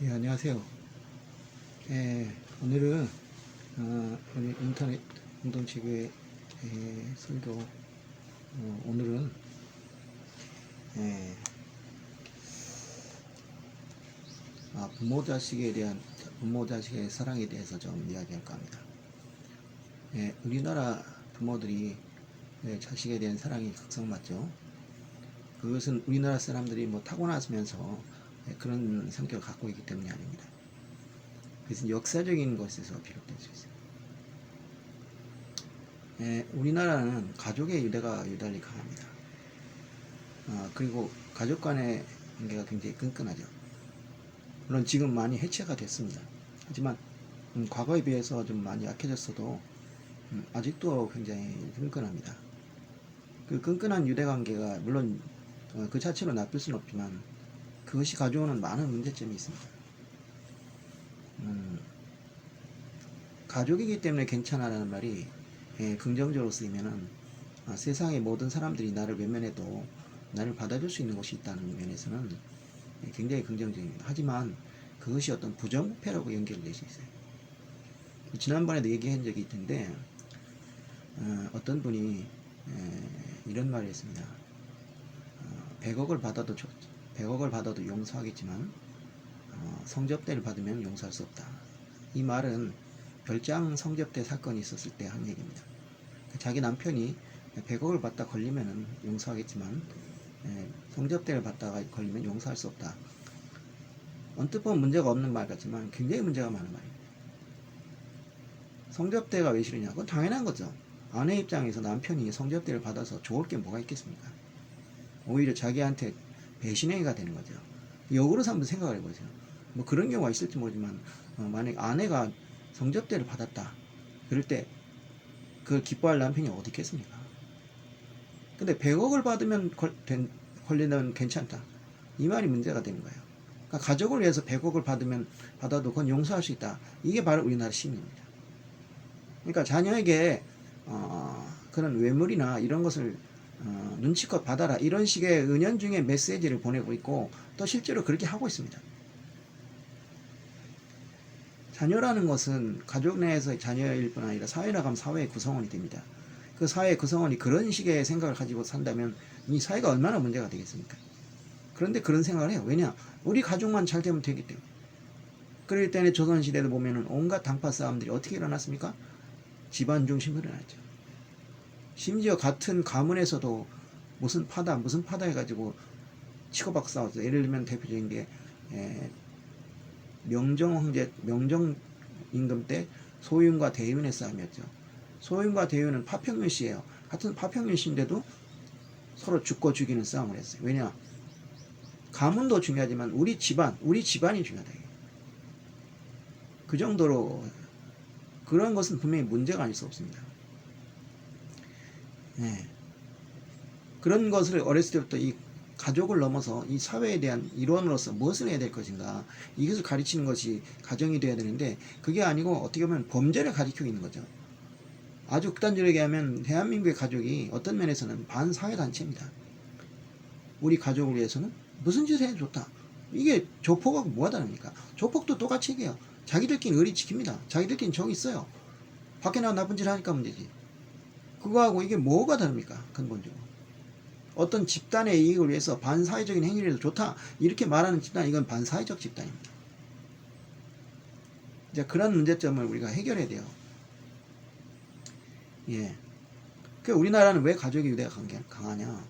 예, 안녕하세요. 오늘은 우리 인터넷 운동체계 설교. 오늘은 예, 부모 자식의 사랑에 대해서 좀 이야기할까 합니다. 우리나라 부모들이 자식에 대한 사랑이 극성맞죠. 그것은 우리나라 사람들이 뭐 타고나면서 그런 성격을 갖고 있기 때문이 아닙니다. 그것은 역사적인 것에서 비롯될 수 있어요. 우리나라는 가족의 유대가 유달리 강합니다. 그리고 가족 간의 관계가 굉장히 끈끈하죠. 물론 지금 많이 해체가 됐습니다. 하지만 과거에 비해서 좀 많이 약해졌어도 아직도 굉장히 끈끈합니다. 그 끈끈한 유대관계가 물론 그 자체로 나쁠 수는 없지만 그것이 가져오는 많은 문제점이 있습니다. 가족이기 때문에 괜찮아라는 말이 긍정적으로 쓰이면은 세상의 모든 사람들이 나를 외면해도 나를 받아줄 수 있는 곳이 있다는 면에서는 굉장히 긍정적입니다. 하지만 그것이 어떤 부정부패라고 연결될 수 있어요. 지난번에도 얘기한 적이 있던데 어떤 분이 이런 말을 했습니다. 100억을 받아도 용서하겠지만 성접대를 받으면 용서할 수 없다. 이 말은 별장 성접대 사건이 있었을 때 한 얘기입니다. 자기 남편이 100억을 받다 걸리면 용서하겠지만 성접대를 받다가 걸리면 용서할 수 없다. 언뜻 보면 문제가 없는 말 같지만 굉장히 문제가 많은 말입니다. 성접대가 왜 싫으냐? 그건 당연한 거죠. 아내 입장에서 남편이 성접대를 받아서 좋을 게 뭐가 있겠습니까? 오히려 자기한테 배신행위가 되는 거죠. 역으로 한번 생각을 해보세요. 뭐 그런 경우가 있을지 모르지만 만약 아내가 성접대를 받았다. 그럴 때 그걸 기뻐할 남편이 어디 있겠습니까? 근데 100억을 받으면 걸리면 괜찮다. 이 말이 문제가 되는 거예요. 그러니까 가족을 위해서 100억을 받아도 그건 용서할 수 있다. 이게 바로 우리나라 심리입니다. 그러니까 자녀에게 그런 외물이나 이런 것을 눈치껏 받아라 이런 식의 은연중에 메시지를 보내고 있고 또 실제로 그렇게 하고 있습니다. 자녀라는 것은 가족 내에서의 자녀일 뿐 아니라 사회 나가면 사회의 구성원이 됩니다. 그 사회의 구성원이 그런 식의 생각을 가지고 산다면 이 사회가 얼마나 문제가 되겠습니까? 그런데 그런 생각을 해요. 왜냐? 우리 가족만 잘 되면 되기 때문에. 그럴 때는 조선시대도 보면은 온갖 당파 싸움들이 어떻게 일어났습니까? 집안 중심으로 일어났죠. 심지어 같은 가문에서도 무슨 파다 해가지고 치고받고 싸웠어요. 예를 들면 대표적인 게 명정 임금 때 소윤과 대윤의 싸움이었죠. 소윤과 대윤은 파평윤씨예요. 같은 파평윤씨인데도 서로 죽고 죽이는 싸움을 했어요. 왜냐? 가문도 중요하지만 우리 집안이 중요하다. 그 정도로 그런 것은 분명히 문제가 아닐 수 없습니다. 그런 것을 어렸을 때부터 이 가족을 넘어서 이 사회에 대한 일원으로서 무엇을 해야 될 것인가, 이것을 가르치는 것이 가정이 되어야 되는데 그게 아니고 어떻게 보면 범죄를 가르치고 있는 거죠. 아주 극단적이게 하면 대한민국의 가족이 어떤 면에서는 반사회단체입니다. 우리 가족을 위해서는 무슨 짓을 해도 좋다. 이게 조폭하고 뭐가 다릅니까? 조폭도 똑같이 얘기해요. 자기들끼리 의리 지킵니다. 자기들끼리 정이 있어요. 밖에 나가 나쁜 짓을 하니까 문제지. 그거하고 이게 뭐가 다릅니까? 근본적으로. 어떤 집단의 이익을 위해서 반사회적인 행위를 해도 좋다. 이렇게 말하는 집단, 이건 반사회적 집단입니다. 이제 그런 문제점을 우리가 해결해야 돼요. 그 우리나라는 왜 가족의 유대가 강하냐?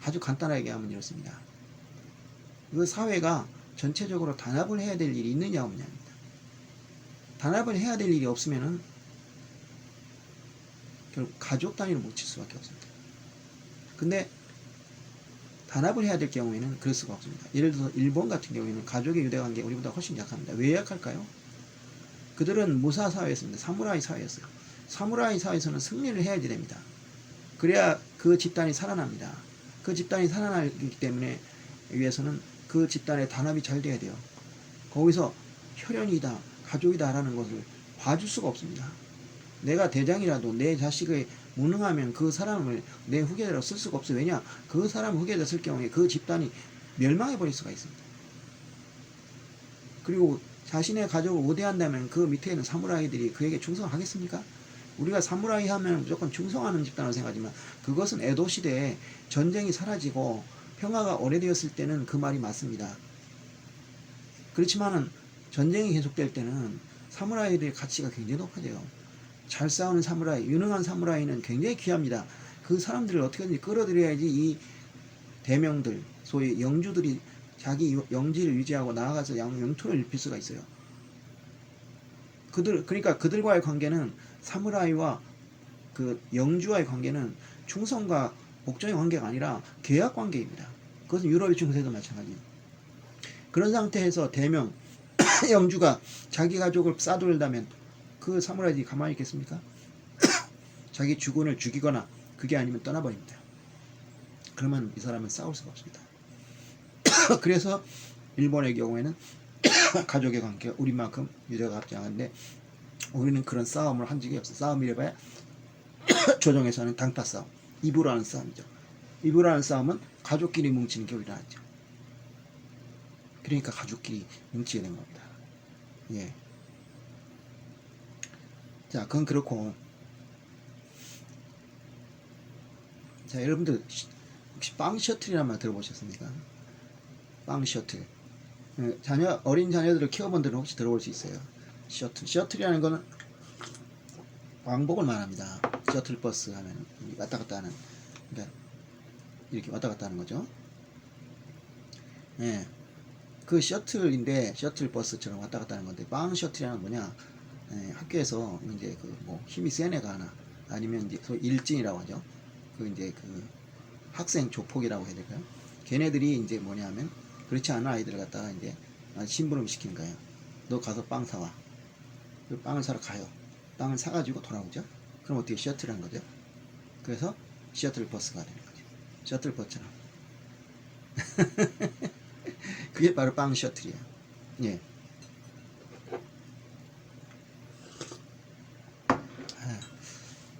아주 간단하게 하면 이렇습니다. 그 사회가 전체적으로 단합을 해야 될 일이 있느냐 없느냐입니다. 단합을 해야 될 일이 없으면은 결국 가족 단위로 묻힐 수밖에 없습니다. 근데 단합을 해야 될 경우에는 그럴 수가 없습니다. 예를 들어서 일본 같은 경우에는 가족의 유대관계 우리보다 훨씬 약합니다. 왜 약할까요? 그들은 무사 사회였습니다. 사무라이 사회였어요. 사무라이 사회에서는 승리를 해야지 됩니다. 그래야 그 집단이 살아납니다. 그 집단이 살아나기 때문에 위해서는 그 집단의 단합이 잘 돼야 돼요. 거기서 혈연이다, 가족이다 라는 것을 봐줄 수가 없습니다. 내가 대장이라도 내 자식의 무능하면 그 사람을 내 후계자로 쓸 수가 없어요. 왜냐? 그 사람 후계자 쓸 경우에 그 집단이 멸망해 버릴 수가 있습니다. 그리고 자신의 가족을 우대한다면 그 밑에 있는 사무라이들이 그에게 충성하겠습니까? 우리가 사무라이 하면 무조건 충성하는 집단으로 생각하지만 그것은 에도 시대에 전쟁이 사라지고 평화가 오래되었을 때는 그 말이 맞습니다. 그렇지만은 전쟁이 계속될 때는 사무라이들의 가치가 굉장히 높아져요. 잘 싸우는 사무라이, 유능한 사무라이는 굉장히 귀합니다. 그 사람들을 어떻게든지 끌어들여야지 이 대명들, 소위 영주들이 자기 영지를 유지하고 나아가서 영토를 넓힐 수가 있어요. 그러니까 그들과의 관계는 사무라이와 그 영주와의 관계는 충성과 복종의 관계가 아니라 계약 관계입니다. 그것은 유럽의 중세도 마찬가지예요. 그런 상태에서 대명 영주가 자기 가족을 싸돌다면 그 사무라이들이 가만히 있겠습니까? 자기 주군을 죽이거나 그게 아니면 떠나버립니다. 그러면 이 사람은 싸울 수가 없습니다. 그래서 일본의 경우에는 가족의 관계가 우리만큼 유대가 합장한데 우리는 그런 싸움을 한 적이 없어. 싸움이래봐야 조정에서는 당파 싸움, 이부라는 싸움이죠. 이부라는 싸움은 가족끼리 뭉치는 게 오히려 낫죠. 그러니까 가족끼리 뭉치게 된 겁니다. 예. 자, 그건 그렇고, 자, 여러분들 혹시 빵 셔틀이라는 말 들어보셨습니까? 빵 셔틀. 어린 자녀들을 키워본 분들은 혹시 들어볼 수 있어요. 셔틀이라는 거는 왕복을 말합니다. 셔틀버스 하면 왔다 갔다 하는, 그러니까 이렇게 왔다 갔다 하는 거죠. 예. 그 셔틀인데 셔틀버스처럼 왔다 갔다 하는 건데 빵 셔틀이라는 뭐냐? 예, 학교에서 이제 그 뭐 힘이 센 애가 하나 아니면 이제 소위 일진이라고 하죠. 그 이제 그 학생 조폭이라고 해야 될까요? 걔네들이 이제 뭐냐면 그렇지 않은 아이들을 갖다가 이제 심부름 시키는 거예요. 너 가서 빵 사와. 그 빵을 사러 가요. 빵을 사가지고 돌아오죠. 그럼 어떻게 셔틀한 거죠? 그래서 셔틀 버스가 되는 거죠. 셔틀 버스처럼. 그게 바로 빵 셔틀이에요. 예.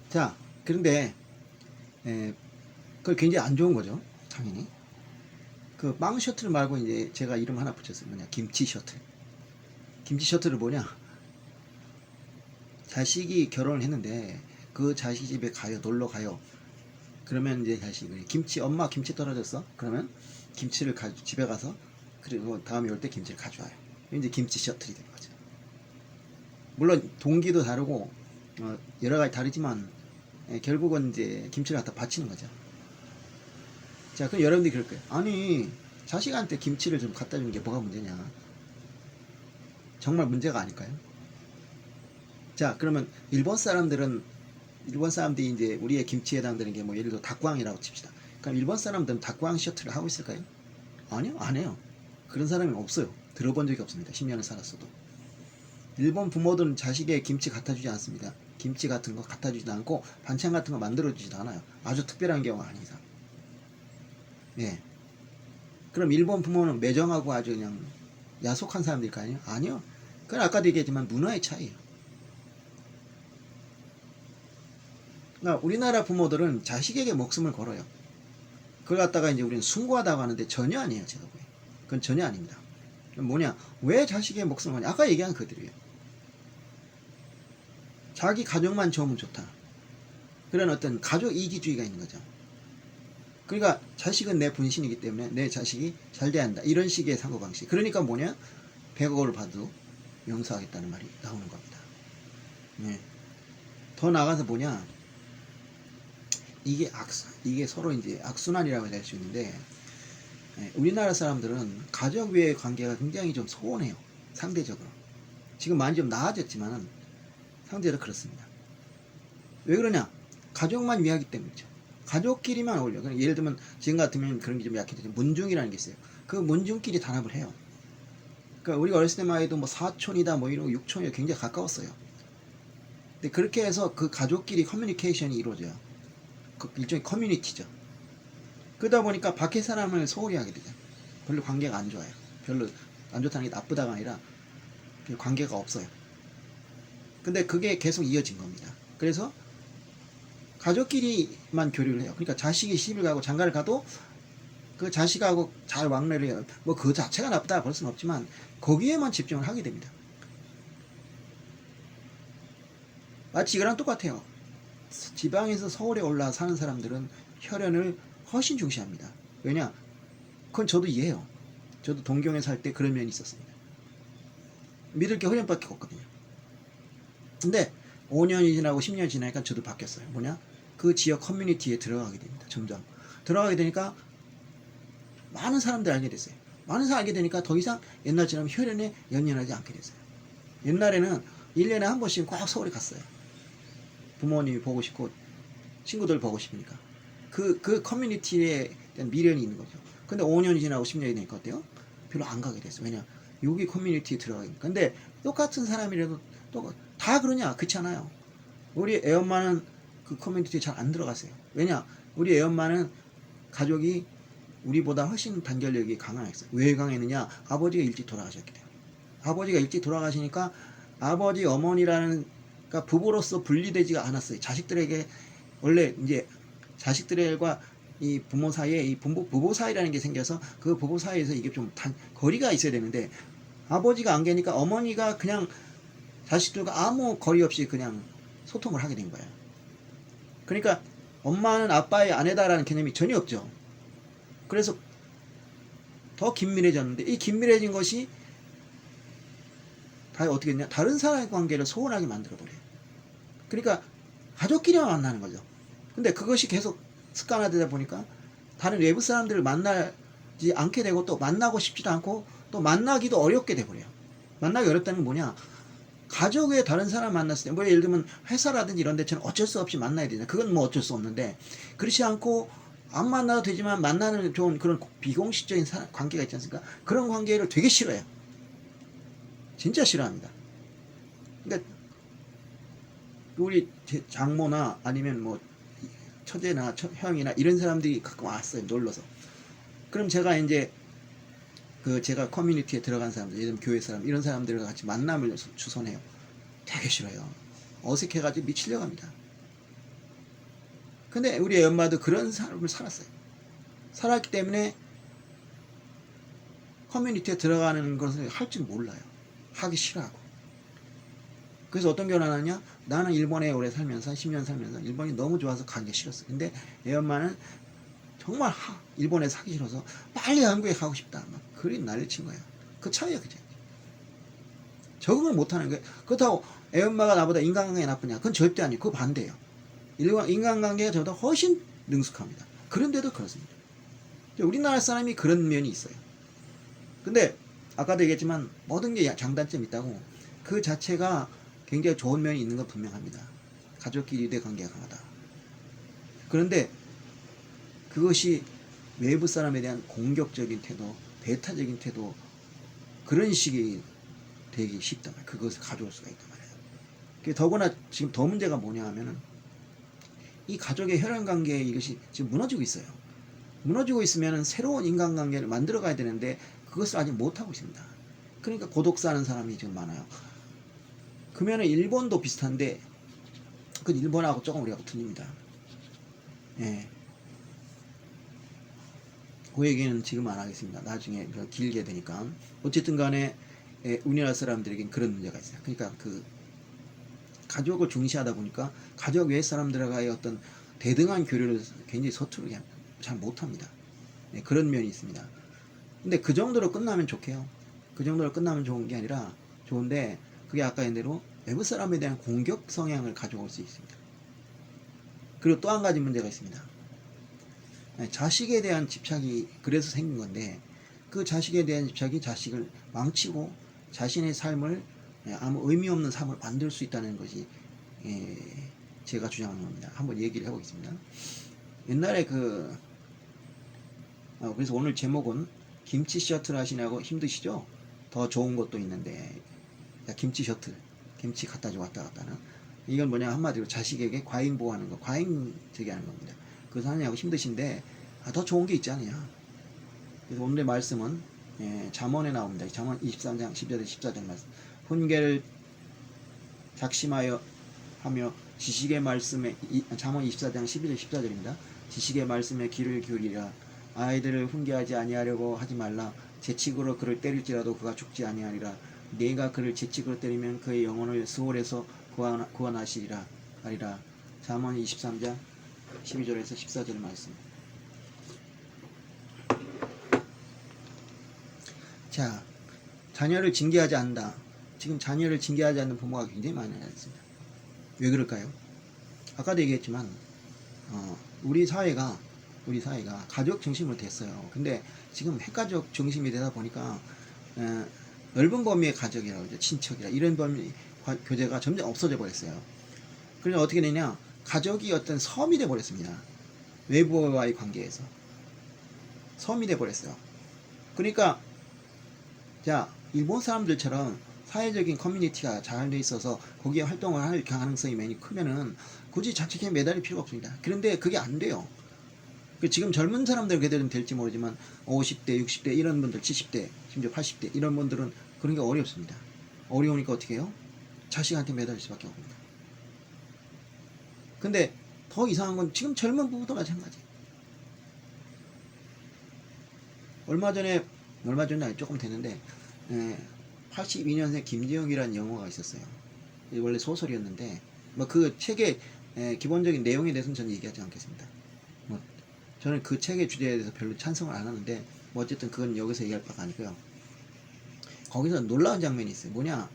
자, 그런데 그걸 굉장히 안 좋은 거죠. 당연히. 그 빵 셔틀 말고 이제 제가 이름 하나 붙였어요. 뭐냐? 김치 셔틀. 김치 셔틀은 뭐냐? 자식이 결혼을 했는데 그 자식 집에 가요. 놀러 가요. 그러면 이제 자식이 엄마 김치 떨어졌어? 그러면 김치를 집에 가서 그리고 다음에 올 때 김치를 가져와요. 이제 김치 셔틀이 된 거죠. 물론 동기도 다르고 여러 가지 다르지만 결국은 이제 김치를 갖다 바치는 거죠. 자, 그럼 여러분들이 그럴 거예요. 아니, 자식한테 김치를 좀 갖다 주는 게 뭐가 문제냐? 정말 문제가 아닐까요? 자, 그러면 일본 사람들이 이제 우리의 김치에 해당되는 게 뭐 예를 들어 닭광이라고 칩시다. 그럼 일본 사람들은 닭광 셔틀을 하고 있을까요? 아니요, 안 해요. 그런 사람이 없어요. 들어본 적이 없습니다. 10년을 살았어도. 일본 부모들은 자식에게 김치 갖다 주지 않습니다. 김치 같은 거 갖다 주지도 않고 반찬 같은 거 만들어 주지도 않아요. 아주 특별한 경우가 아닌 이상. 예. 그럼 일본 부모는 매정하고 아주 그냥 야속한 사람들일까 아니요? 아니요. 그건 아까도 얘기했지만 문화의 차이예요. 그러니까 우리나라 부모들은 자식에게 목숨을 걸어요. 그걸 갖다가 이제 우리는 숭고하다고 하는데 전혀 아니에요, 제가 보기엔. 그건 전혀 아닙니다. 뭐냐? 왜 자식의 목숨을 거냐? 아까 얘기한 그들이에요. 자기 가족만 좋으면 좋다. 그런 어떤 가족 이기주의가 있는 거죠. 그러니까 자식은 내 분신이기 때문에 내 자식이 잘 돼야 한다. 이런 식의 사고방식. 그러니까 뭐냐? 100억을 받아도 용서하겠다는 말이 나오는 겁니다. 네. 더 나아가서 뭐냐? 이게 서로 이제 악순환이라고 할 수 있는데, 우리나라 사람들은 가족 외의 관계가 굉장히 좀 소원해요. 상대적으로. 지금 많이 좀 나아졌지만은 상대적으로 그렇습니다. 왜 그러냐? 가족만 위하기 때문이죠. 가족끼리만 어울려. 예를 들면 지금 같으면 그런 게 좀 약해지죠. 문중이라는 게 있어요. 그 문중끼리 단합을 해요. 그러니까 우리가 어렸을 때만 해도 뭐 사촌이다 뭐 이런 육촌이다 굉장히 가까웠어요. 근데 그렇게 해서 그 가족끼리 커뮤니케이션이 이루어져요. 그 일종의 커뮤니티죠. 그러다 보니까 밖에 사람을 소홀히 하게 되죠. 별로 관계가 안 좋아요. 별로 안 좋다는 게 나쁘다가 아니라 관계가 없어요. 근데 그게 계속 이어진 겁니다. 그래서 가족끼리만 교류를 해요. 그러니까 자식이 시집을 가고 장가를 가도 그 자식하고 잘 왕래를 해요. 뭐 그 자체가 나쁘다 그럴 수는 없지만 거기에만 집중을 하게 됩니다. 마치 이거랑 똑같아요. 지방에서 서울에 올라 사는 사람들은 혈연을 훨씬 중시합니다. 왜냐? 그건 저도 이해해요. 저도 동경에 살 때 그런 면이 있었습니다. 믿을 게 혈연밖에 없거든요. 근데 5년이 지나고 10년이 지나니까 저도 바뀌었어요. 뭐냐? 그 지역 커뮤니티에 들어가게 됩니다. 점점. 들어가게 되니까 많은 사람들 알게 됐어요. 많은 사람 알게 되니까 더 이상 옛날처럼 혈연에 연연하지 않게 됐어요. 옛날에는 1년에 한 번씩 꼭 서울에 갔어요. 부모님이 보고 싶고 친구들 보고 싶으니까. 그 커뮤니티에 대한 미련이 있는 거죠. 근데 5년이 지나고 10년이 되니까 어때요? 별로 안 가게 됐어요. 왜냐? 여기 커뮤니티에 들어가니까. 근데 똑같은 사람이라도 또 다 그러냐? 그렇지 않아요. 우리 애엄마는 그 커뮤니티에 잘 안 들어갔어요. 왜냐? 우리 애엄마는 가족이 우리보다 훨씬 단결력이 강했어요. 왜 강했느냐? 아버지가 일찍 돌아가셨기 때문에. 아버지가 일찍 돌아가시니까 아버지 어머니라는 그러니까 부부로서 분리되지가 않았어요. 자식들에게 원래 이제 자식들과 이 부모 사이에 이 부부 사이라는 게 생겨서 그 부부 사이에서 이게 좀 거리가 있어야 되는데 아버지가 안 계니까 어머니가 그냥 자식들과 아무 거리 없이 그냥 소통을 하게 된 거예요. 그러니까 엄마는 아빠의 아내다라는 개념이 전혀 없죠. 그래서 더 긴밀해졌는데 이 긴밀해진 것이 다 어떻게 했냐? 다른 사람의 관계를 소원하게 만들어버려요. 그러니까 가족끼리만 만나는 거죠. 근데 그것이 계속 습관화되다 보니까 다른 외부 사람들을 만나지 않게 되고 또 만나고 싶지도 않고 또 만나기도 어렵게 돼버려요. 만나기 어렵다는 건 뭐냐? 가족 외에 다른 사람 만났을 때, 뭐 예를 들면 회사라든지 이런 데처럼 어쩔 수 없이 만나야 되잖아요. 그건 뭐 어쩔 수 없는데 그렇지 않고 안 만나도 되지만 만나는 좋은 그런 비공식적인 관계가 있지 않습니까? 그런 관계를 되게 싫어해요. 진짜 싫어합니다. 그러니까 우리 장모나 아니면 뭐 처제나 형이나 이런 사람들이 가끔 왔어요. 놀러서. 그럼 제가 이제 그 제가 커뮤니티에 들어간 사람들, 예를 들면 교회 사람 이런 사람들과 같이 만남을 주선해요. 되게 싫어요. 어색해가지고 미치려고 합니다. 근데 우리 애 엄마도 그런 삶을 살았어요. 살았기 때문에 커뮤니티에 들어가는 것을 할 줄 몰라요. 하기 싫어하고. 그래서 어떤 결혼 하느냐? 나는 일본에 오래 살면서 10년 살면서 일본이 너무 좋아서 가기 싫었어. 근데 애 엄마는 정말 일본에 사기 싫어서 빨리 한국에 가고 싶다. 막 그리 난리 친 거예요. 그 차이야, 그죠? 적응을 못하는 거예요. 그렇다고 애 엄마가 나보다 인간관계가 나쁘냐? 그건 절대 아니에요. 그거 반대예요. 인간관계가 저보다 훨씬 능숙합니다. 그런데도 그렇습니다. 우리나라 사람이 그런 면이 있어요. 근데 아까도 얘기했지만 모든 게 장단점이 있다고 그 자체가 굉장히 좋은 면이 있는 건 분명합니다. 가족끼리 유대 관계가 강하다. 그런데 그것이 외부 사람에 대한 공격적인 태도, 배타적인 태도 그런 식이 되기 쉽단 말이에요. 그것을 가져올 수가 있단 말이에요. 더구나 지금 더 문제가 뭐냐 하면은 이 가족의 혈연관계 이것이 지금 무너지고 있어요. 무너지고 있으면 새로운 인간관계를 만들어 가야 되는데 그것을 아직 못하고 있습니다. 그러니까 고독 사는 사람이 지금 많아요. 그러면 일본도 비슷한데 그 일본하고 조금 우리하고 틀립니다. 예. 그 얘기는 지금 안 하겠습니다. 나중에 길게 되니까. 어쨌든 간에 우리나라 사람들에겐 그런 문제가 있어요. 그러니까 그 가족을 중시하다 보니까 가족 외 사람들과의 어떤 대등한 교류를 굉장히 서투르게 잘 못합니다. 네, 그런 면이 있습니다. 근데 그 정도로 끝나면 좋게요. 그 정도로 끝나면 좋은 게 아니라 좋은데 그게 아까 얘기한 대로 외부 사람에 대한 공격 성향을 가져올 수 있습니다. 그리고 또 한 가지 문제가 있습니다. 자식에 대한 집착이 그래서 생긴 건데 그 자식에 대한 집착이 자식을 망치고 자신의 삶을 아무 의미 없는 삶을 만들 수 있다는 것이 제가 주장하는 겁니다. 한번 얘기를 해보겠습니다. 옛날에 그래서 오늘 제목은 김치 셔틀 하시냐고 힘드시죠? 더 좋은 것도 있는데 김치 셔틀, 김치 갖다 줘 왔다 갔다는 이건 뭐냐 한마디로 자식에게 과잉 보호하는 거, 과잉 저기 하는 겁니다. 그래서 하느냐고 힘드신데 더 좋은 게 있지 않느냐. 그래서 오늘의 말씀은 잠언에 나옵니다. 잠언 23장 10절 14절 말씀. 훈계를 작심하여 하며 지식의 말씀에 잠언 24장 11절 14절입니다. 지식의 말씀에 귀를 기울이라 아이들을 훈계하지 아니하려고 하지 말라. 재치으로 그를 때릴지라도 그가 죽지 아니하리라. 네가 그를 재치으로 때리면 그의 영혼을 수월에서 구원하시리라 하리라. 잠언 23장 12절에서 14절 말씀. 자, 자녀를 징계하지 않는다. 지금 자녀를 징계하지 않는 부모가 굉장히 많이 나타났습니다. 왜 그럴까요? 아까도 얘기했지만 우리 사회가 가족 중심으로 됐어요. 근데 지금 핵가족 중심이 되다 보니까 넓은 범위의 가족이라고 그러죠. 친척이라 이런 범위 교제가 점점 없어져 버렸어요. 그래서 어떻게 되냐? 가족이 어떤 섬이 돼 버렸습니다. 외부와의 관계에서 섬이 돼 버렸어요. 그러니까 자, 일본 사람들처럼 사회적인 커뮤니티가 잘 돼 있어서 거기에 활동을 할 가능성이 많이 크면은 굳이 자칫에 매달릴 필요가 없습니다. 그런데 그게 안 돼요. 지금 젊은 사람들 그대로는 될지 모르지만 50대, 60대 이런 분들, 70대, 심지어 80대 이런 분들은 그런 게 어렵습니다. 어려우니까 어떻게 해요? 자식한테 매달릴 수밖에 없습니다. 근데 더 이상한 건 지금 젊은 부부도 마찬가지예요. 얼마 전에 아니 조금 됐는데 82년생 김지영이라는 영화가 있었어요. 원래 소설이었는데 뭐 그 책의 기본적인 내용에 대해서는 저는 얘기하지 않겠습니다. 뭐 저는 그 책의 주제에 대해서 별로 찬성을 안 하는데 뭐 어쨌든 그건 여기서 얘기할 바가 아니고요. 거기서 놀라운 장면이 있어요. 뭐냐,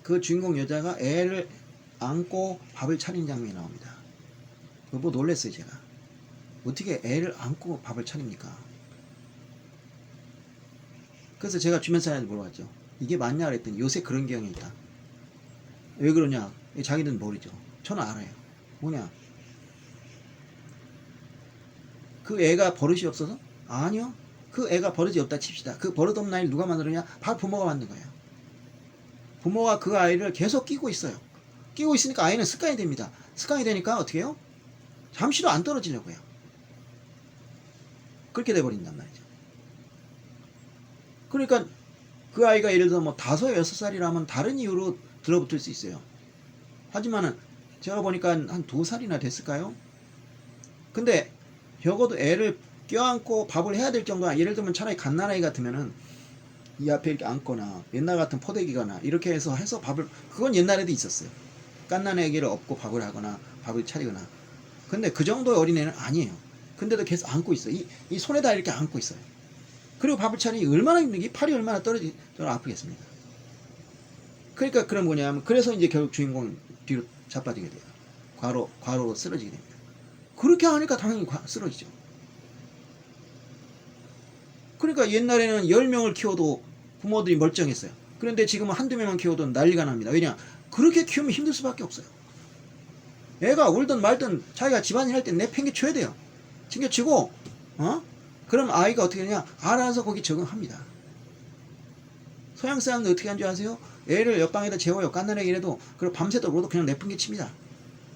그 주인공 여자가 애를 안고 밥을 차리는 장면이 나옵니다. 그거 보고 놀랐어요. 제가 어떻게 애를 안고 밥을 차립니까? 그래서 제가 주변 사람한테 물어봤죠. 이게 맞냐 그랬더니 요새 그런 경향이 있다. 왜 그러냐? 자기들은 모르죠. 저는 알아요. 뭐냐? 그 애가 버릇이 없어서? 아니요. 그 애가 버릇이 없다 칩시다. 그 버릇 없는 아이를 누가 만들었냐? 바로 부모가 만든 거예요. 부모가 그 아이를 계속 끼고 있어요. 끼고 있으니까 아이는 습관이 됩니다. 습관이 되니까 어떻게 해요? 잠시도 안 떨어지려고 해요. 그렇게 돼버린단 말이죠. 그러니까 그 아이가 예를 들어 뭐 5, 6살이라면 다른 이유로 들어붙을 수 있어요. 하지만은 제가 보니까 한 2살이나 됐을까요? 근데 적어도 애를 껴안고 밥을 해야 될 정도가, 예를 들면 차라리 갓난아이 같으면은 이 앞에 이렇게 앉거나 옛날 같은 포대기거나 이렇게 해서 밥을, 그건 옛날에도 있었어요. 갓난아기를 업고 밥을 하거나 밥을 차리거나. 근데 그 정도의 어린애는 아니에요. 근데도 계속 안고 있어요. 이 손에다 이렇게 안고 있어요. 그리고 밥을 차리니 얼마나 힘들게, 팔이 얼마나 아프겠습니까? 그러니까 그런 뭐냐면, 그래서 이제 결국 주인공은 뒤로 자빠지게 돼요. 과로로 쓰러지게 됩니다. 그렇게 하니까 당연히 쓰러지죠. 그러니까 옛날에는 10명을 키워도 부모들이 멀쩡했어요. 그런데 지금은 한두 명만 키워도 난리가 납니다. 왜냐? 그렇게 키우면 힘들 수밖에 없어요. 애가 울든 말든 자기가 집안일 할 때 내팽개쳐야 돼요. 챙겨치고, 그럼 아이가 어떻게 하냐? 알아서 거기 적응합니다. 서양 사람들 어떻게 하는 줄 아세요? 애를 옆방에다 재워요. 갓난아기라도. 그리고 밤새도록 울어도 그냥 내팽개칩니다.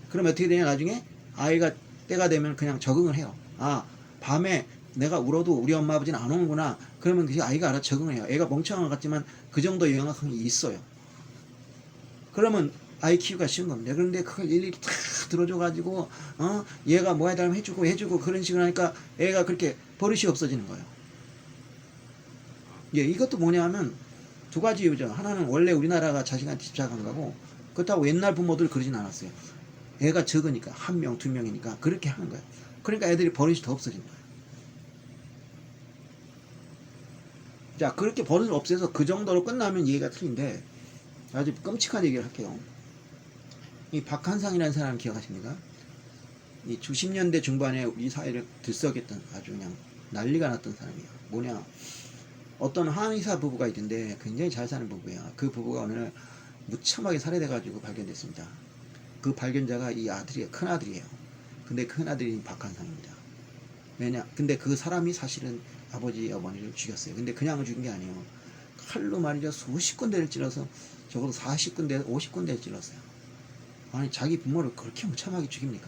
그럼 어떻게 되냐? 나중에 아이가 때가 되면 그냥 적응을 해요. 아, 밤에 내가 울어도 우리 엄마 아버지는 안 오는구나. 그러면 그 아이가 알아서 적응을 해요. 애가 멍청한 것 같지만 그 정도 영악한 게 있어요. 그러면 아이 키우기가 쉬운 겁니다. 그런데 그걸 일일이 다 들어줘가지고 얘가 뭐 해달라면 해주고 그런 식으로 하니까 애가 그렇게 버릇이 없어지는 거예요. 예, 이것도 뭐냐면 두 가지 이유죠. 하나는 원래 우리나라가 자식한테 집착한 거고, 그렇다고 옛날 부모들 그러진 않았어요. 애가 적으니까, 1명, 2명이니까 그렇게 하는 거예요. 그러니까 애들이 버릇이 더 없어진 거예요. 자, 그렇게 버릇을 없애서 그 정도로 끝나면 얘기가 틀린데, 아주 끔찍한 얘기를 할게요. 이 박한상이라는 사람 기억하십니까? 이 90년대 중반에 우리 사회를 들썩였던, 아주 그냥 난리가 났던 사람이에요. 뭐냐, 어떤 한의사 부부가 있는데 굉장히 잘 사는 부부예요. 그 부부가 어느 날 무참하게 살해돼가지고 발견됐습니다. 그 발견자가 이 아들이에요. 큰 아들이에요. 근데 큰 아들이 박한상입니다. 왜냐? 근데 그 사람이 사실은 아버지 어머니를 죽였어요. 근데 그냥 죽인 게 아니에요. 칼로 말이죠, 수십 군데를 찔러서, 적어도 40군데 50군데를 찔렀어요. 아니, 자기 부모를 그렇게 무참하게 죽입니까?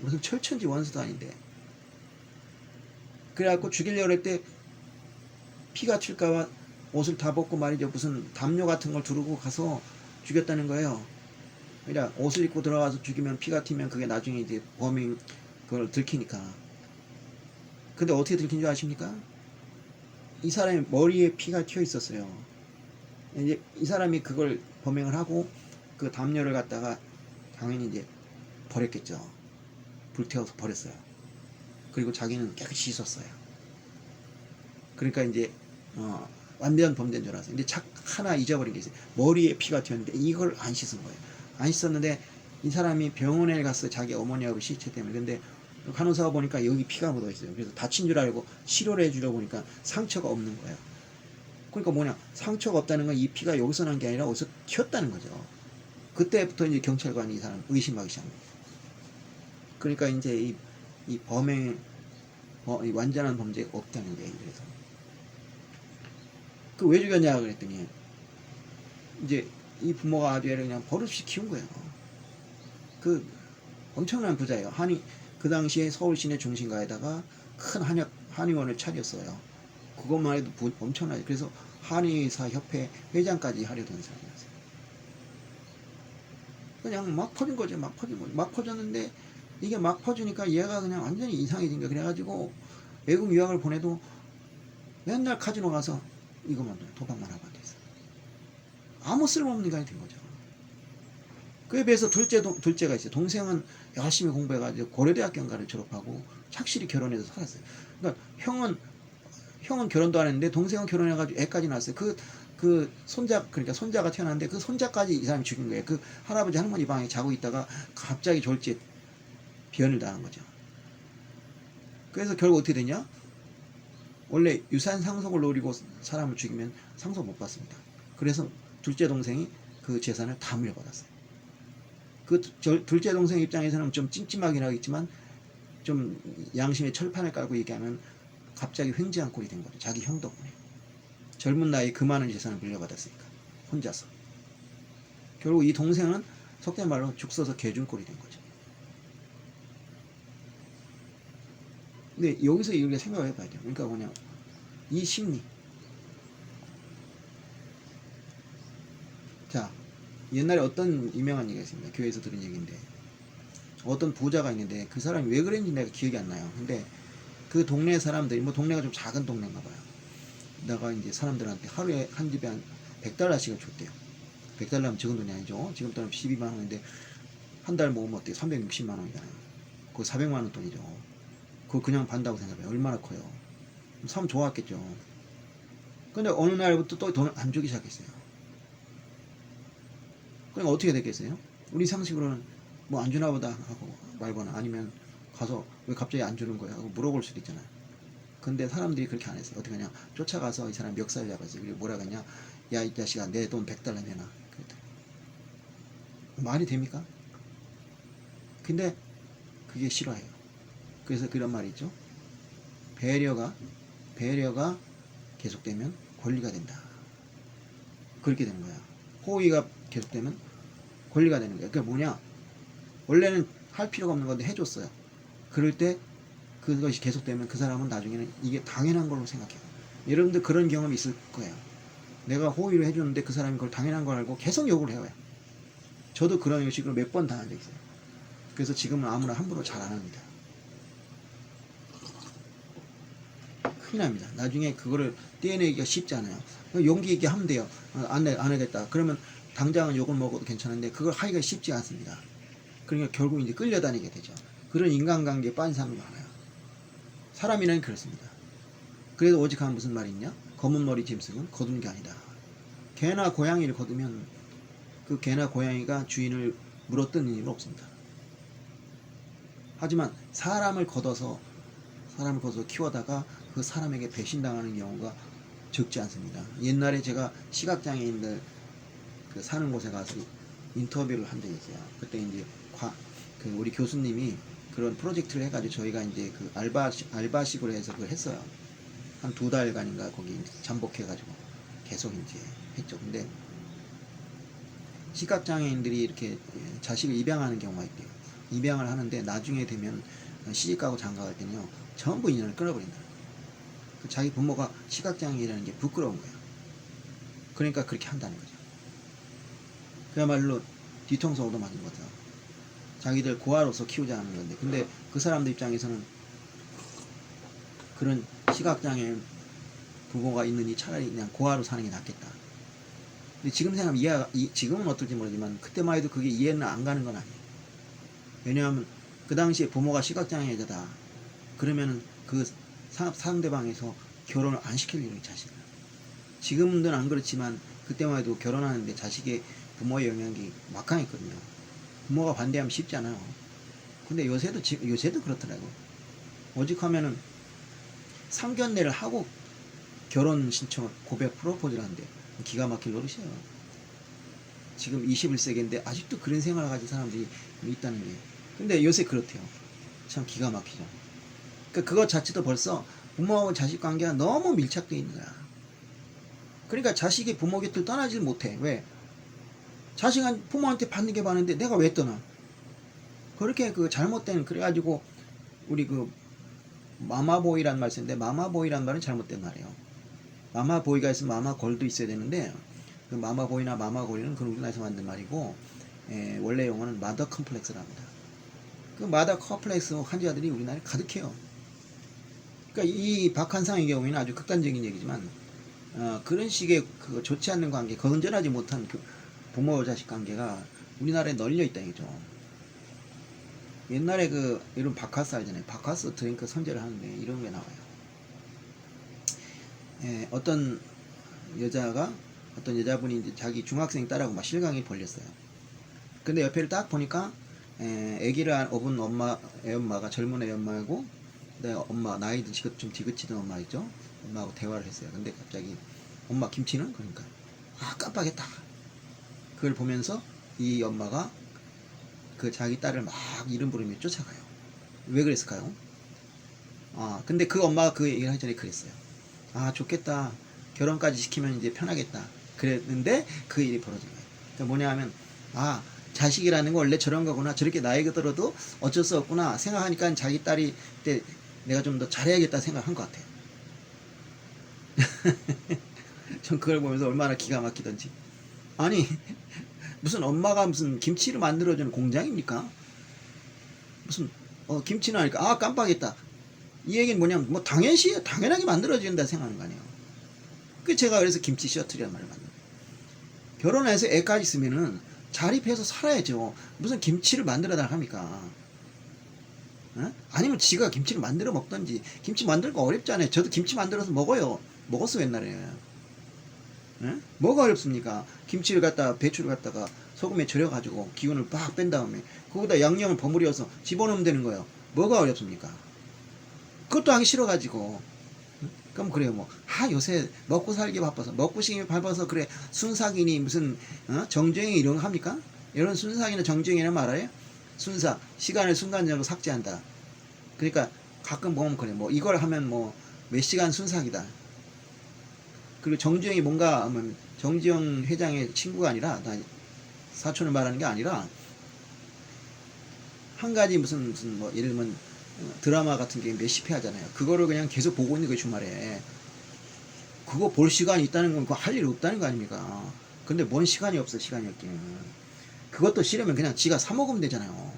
무슨 철천지 원수도 아닌데. 그래갖고 죽이려고 할 때 피가 튈까봐 옷을 다 벗고 말이죠, 무슨 담요 같은 걸 두르고 가서 죽였다는 거예요. 그러니까 옷을 입고 들어가서 죽이면 피가 튀면 그게 나중에 이제 범인 그걸 들키니까. 근데 어떻게 들킨 줄 아십니까? 이 사람의 머리에 피가 튀어 있었어요. 이제 이 사람이 그걸 범행을 하고 그 담요를 갖다가 당연히 이제 버렸겠죠. 불태워서 버렸어요. 그리고 자기는 깨끗이 씻었어요. 그러니까 이제 완전 범죄인 줄 알았어요. 근데 착 하나 잊어버린 게 있어요. 머리에 피가 튀었는데 이걸 안 씻은 거예요. 안 씻었는데 이 사람이 병원에 갔어요. 자기 어머니하고 시체 때문에. 근데 간호사가 보니까 여기 피가 묻어 있어요. 그래서 다친 줄 알고 치료를 해주려 보니까 상처가 없는 거예요. 그러니까 뭐냐, 상처가 없다는 건 이 피가 여기서 난 게 아니라 어디서 튀었다는 거죠. 그때부터 이제 경찰관이 이 사람 의심하기 시작합니다. 그러니까 이제 이 범행, 이 완전한 범죄가 없다는 거예요. 그래서 그 왜 죽였냐 그랬더니 이제 이 부모가 아주 애를 그냥 버릇없이 키운 거예요. 그 엄청난 부자예요. 그 당시에 서울 시내 중심가에다가 큰 한의원을 차렸어요. 그것만 해도 엄청나죠. 그래서 한의사 협회 회장까지 하려던 사람이었어요. 그냥 막 퍼진 거죠. 막 퍼진 거죠. 막 퍼졌는데 이게 막 퍼지니까 얘가 그냥 완전히 이상해진 거야. 그래가지고 외국 유학을 보내도 맨날 카지노 가서 이것만 도박만 하고 앉아있어요. 아무 쓸모없는 인간이 된 거죠. 그에 비해서 둘째가 있어요. 동생은 열심히 공부해가지고 고려대학교인가를 졸업하고 착실히 결혼해서 살았어요. 그러니까 형은 결혼도 안 했는데 동생은 결혼해가지고 애까지 낳았어요. 그러니까 손자가 태어났는데 그 손자까지 이 사람이 죽인 거예요. 그 할아버지 할머니 방에 자고 있다가 갑자기 졸지에 변을 당한 거죠. 그래서 결국 어떻게 됐냐? 원래 유산 상속을 노리고 사람을 죽이면 상속 못 받습니다. 그래서 둘째 동생이 그 재산을 다 물려받았어요. 그 둘째 동생 입장에서는 좀 찜찜하긴 하겠지만 좀 양심의 철판을 깔고 얘기하면 갑자기 횡재한 꼴이 된 거죠. 자기 형 덕분에. 젊은 나이에 그 많은 재산을 물려받았으니까. 혼자서. 결국 이 동생은 속된 말로 죽 써서 개준 꼴이 된 거죠. 근데 여기서 우리가 생각을 해봐야 돼요. 그러니까 뭐냐, 이 심리. 자, 옛날에 어떤 유명한 얘기가 있습니다. 교회에서 들은 얘기인데 어떤 부자가 있는데 그 사람이 왜 그랬는지 내가 기억이 안 나요. 근데 그 동네 사람들이, 뭐 동네가 좀 작은 동네인가 봐요. 내가 이제 사람들한테 하루에 한 집에 한 $100씩을 줬대요. 100달러면 적은 돈이 아니죠. 지금 돈 12만 원인데 한 달 모으면 어때요? 360만 원이잖아요. 그거 400만 원 돈이죠. 그거 그냥 반다고 생각해요. 얼마나 커요. 사람 좋았겠죠. 근데 어느 날부터 또 돈을 안 주기 시작했어요. 그러니까 어떻게 됐겠어요? 우리 상식으로는 뭐 안 주나 보다 하고 말거나 아니면 가서 왜 갑자기 안 주는 거야 하고 물어볼 수도 있잖아요. 근데 사람들이 그렇게 안 했어요. 어떻게 하냐, 쫓아가서 이 사람 멱살 잡았지. 그리고 뭐라 그러냐, 야 이 자식아 내 돈 100달러 내놔. 그랬더니 말이 됩니까? 근데 그게 싫어해요. 그래서 그런 말이 있죠. 배려가 계속되면 권리가 된다. 그렇게 되는 거야. 호의가 계속되면 권리가 되는 거야. 그게 뭐냐, 원래는 할 필요가 없는 건데 해줬어요. 그럴 때 그것이 계속되면 그 사람은 나중에는 이게 당연한 걸로 생각해요. 여러분들 그런 경험이 있을 거예요. 내가 호의를 해줬는데 그 사람이 그걸 당연한 걸 알고 계속 욕을 해요. 저도 그런 식으로 몇 번 당한 적 있어요. 그래서 지금은 아무나 함부로 잘 안 합니다. 큰일 납니다. 나중에 그거를 떼어내기가 쉽지 않아요. 용기 있게 하면 돼요. 안 하겠다. 그러면 당장은 욕을 먹어도 괜찮은데 그걸 하기가 쉽지 않습니다. 그러니까 결국 이제 끌려다니게 되죠. 그런 인간관계에 빠진 사람이 많아요. 사람이란 그렇습니다. 그래도 오직하면 무슨 말이 있냐? 검은 머리 짐승은 거둔 게 아니다. 개나 고양이를 거두면 그 개나 고양이가 주인을 물어뜯는 일은 없습니다. 하지만 사람을 걷어서 키워다가 그 사람에게 배신당하는 경우가 적지 않습니다. 옛날에 제가 시각장애인들 그 사는 곳에 가서 인터뷰를 한 적이 있어요. 그때 이제 우리 교수님이 그런 프로젝트를 해가지고 저희가 이제 그 알바식으로 해서 그걸 했어요. 한 2달간인가 거기 잠복해가지고 계속 이제 했죠. 근데 시각장애인들이 이렇게 자식을 입양하는 경우가 있대요. 입양을 하는데 나중에 되면 시집가고 장가갈 때는요, 전부 인연을 끊어버린다. 자기 부모가 시각장애인이라는 게 부끄러운 거예요. 그러니까 그렇게 한다는 거죠. 그야말로 뒤통수 얻어맞은 거죠. 자기들 고아로서 키우자는 건데, 근데 그 사람들 입장에서는 그런 시각장애 부모가 있느니 차라리 그냥 고아로 사는 게 낫겠다. 근데 지금 생각하면 지금은 어떨지 모르지만 그때만 해도 그게 이해는 안 가는 건 아니에요. 왜냐하면 그 당시에 부모가 시각장애자다. 그러면은 그 상대방에서 결혼을 안 시킬 일이 자식을. 지금은 안 그렇지만 그때만 해도 결혼하는데 자식의 부모의 영향이 막강했거든요. 부모가 반대하면 쉽지 않아요. 근데 요새도 그렇더라고. 오직하면은 상견례를 하고 결혼 신청을 고백 프로포즈를 하는데 기가 막힐 노릇이에요. 지금 21세기인데 아직도 그런 생활을 가진 사람들이 있다는 게. 근데 요새 그렇대요. 참 기가 막히죠. 그러니까 그것 자체도 벌써 부모하고 자식 관계가 너무 밀착되어 있는 거야. 그러니까 자식이 부모 곁을 떠나질 못해. 왜? 자식은 부모한테 받는 게 많은데 내가 왜 떠나? 그렇게 그 잘못된, 그래가지고 우리 그 마마보이란 말 쓰는데, 마마보이란 말은 잘못된 말이에요. 마마보이가 있으면 마마걸도 있어야 되는데, 그 마마보이나 마마걸은 그건 우리나라에서 만든 말이고, 원래 용어는 마더 컴플렉스랍니다. 그 마더 컴플렉스 환자들이 우리나라에 가득해요. 그러니까 이 박한상의 경우에는 아주 극단적인 얘기지만, 그런 식의 그 좋지 않는 관계, 건전하지 못한 그 부모 자식 관계가 우리나라에 널려 있다는 거죠. 옛날에 그 이런 바카스 알잖아요. 바카스 드링크 선제를 하는데 이런 게 나와요. 어떤 여자분이 이제 자기 중학생 딸하고 막 실강이 벌렸어요. 근데 옆에를 딱 보니까 아기를 업은 애엄마가 젊은 애엄마고, 엄마 나이 좀 디귿치던 엄마 있죠. 엄마하고 대화를 했어요. 근데 갑자기 엄마 김치는? 그러니까 깜빡했다. 그걸 보면서 이 엄마가 그 자기 딸을 막 이름 부르며 쫓아가요. 왜 그랬을까요? 근데 그 엄마가 그 얘기를 하기 전에 그랬어요. 좋겠다. 결혼까지 시키면 이제 편하겠다. 그랬는데 그 일이 벌어진 거예요. 그러니까 뭐냐 하면, 자식이라는 건 원래 저런 거구나. 저렇게 나이가 들어도 어쩔 수 없구나 생각하니까 자기 딸이 그때 내가 좀 더 잘해야겠다 생각한 것 같아요. 전 그걸 보면서 얼마나 기가 막히던지. 아니, 무슨 엄마가 무슨 김치를 만들어주는 공장입니까? 무슨 김치는 하니까 깜빡했다. 이 얘기는 뭐냐면 뭐 당연하게 만들어진다 생각하는 거 아니에요. 그 제가 그래서 김치 셔틀이라는 말을 만든 거예요. 결혼해서 애까지 있으면은 자립해서 살아야죠. 무슨 김치를 만들어 나갑니까? 아니면 지가 김치를 만들어 먹던지. 김치 만들고 어렵잖아요. 저도 김치 만들어서 먹어요. 먹었어 옛날에. 뭐가 어렵습니까? 김치를 갖다가 배추를 갖다가 소금에 절여가지고 기운을 빡 뺀 다음에 거기다 양념을 버무려서 집어넣으면 되는 거예요. 뭐가 어렵습니까? 그것도 하기 싫어가지고. 그럼 그래요. 요새 먹고 살기 바빠서, 먹고 싶기 바빠서 그래. 순삭이니 무슨 정주행 이런 거 합니까? 이런 순삭이나 정주행이란 말 알아요? 순삭, 시간을 순간적으로 삭제한다. 그러니까 가끔 보면 그래. 이걸 하면 몇 시간 순삭이다. 그리고 정주영이 뭔가 하면 정주영 회장의 친구가 아니라, 사촌을 말하는 게 아니라, 한 가지 무슨 예를 들면 드라마 같은 게 몇십 회 하잖아요. 그거를 그냥 계속 보고 있는 거예요, 주말에. 그거 볼 시간이 있다는 건 그거 할 일 없다는 거 아닙니까? 근데 뭔 시간이 없어, 시간이 없기는. 그것도 싫으면 그냥 지가 사 먹으면 되잖아요.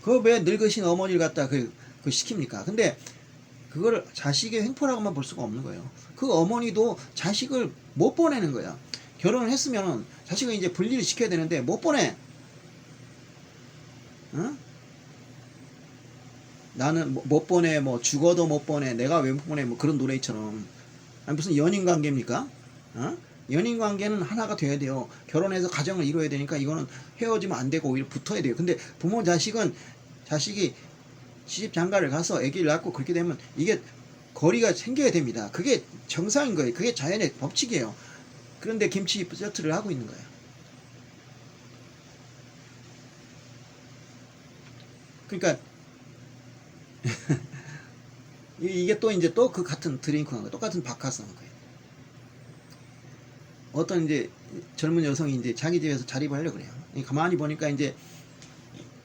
그거 왜 늙으신 어머니를 갖다 그 시킵니까? 근데 그거를 자식의 횡포라고만 볼 수가 없는 거예요. 그 어머니도 자식을 못 보내는 거야. 결혼을 했으면 자식을 이제 분리를 시켜야 되는데 못 보내. 응? 나는 못 보내, 죽어도 못 보내, 내가 왜 못 보내, 그런 노래처럼. 아니, 무슨 연인 관계입니까? 연인 관계는 하나가 돼야 돼요. 결혼해서 가정을 이루어야 되니까 이거는 헤어지면 안 되고 오히려 붙어야 돼요. 근데 부모 자식이 시집 장가를 가서 아기를 낳고 그렇게 되면 이게 거리가 생겨야 됩니다. 그게 정상인 거예요. 그게 자연의 법칙이에요. 그런데 김치 세트를 하고 있는 거예요. 그러니까 이게 또 이제 또 그 같은 드링크한 거, 똑같은 바카스 한 거예요. 어떤 이제 젊은 여성이 이제 자기 집에서 자립을 하려고 그래요. 가만히 보니까 이제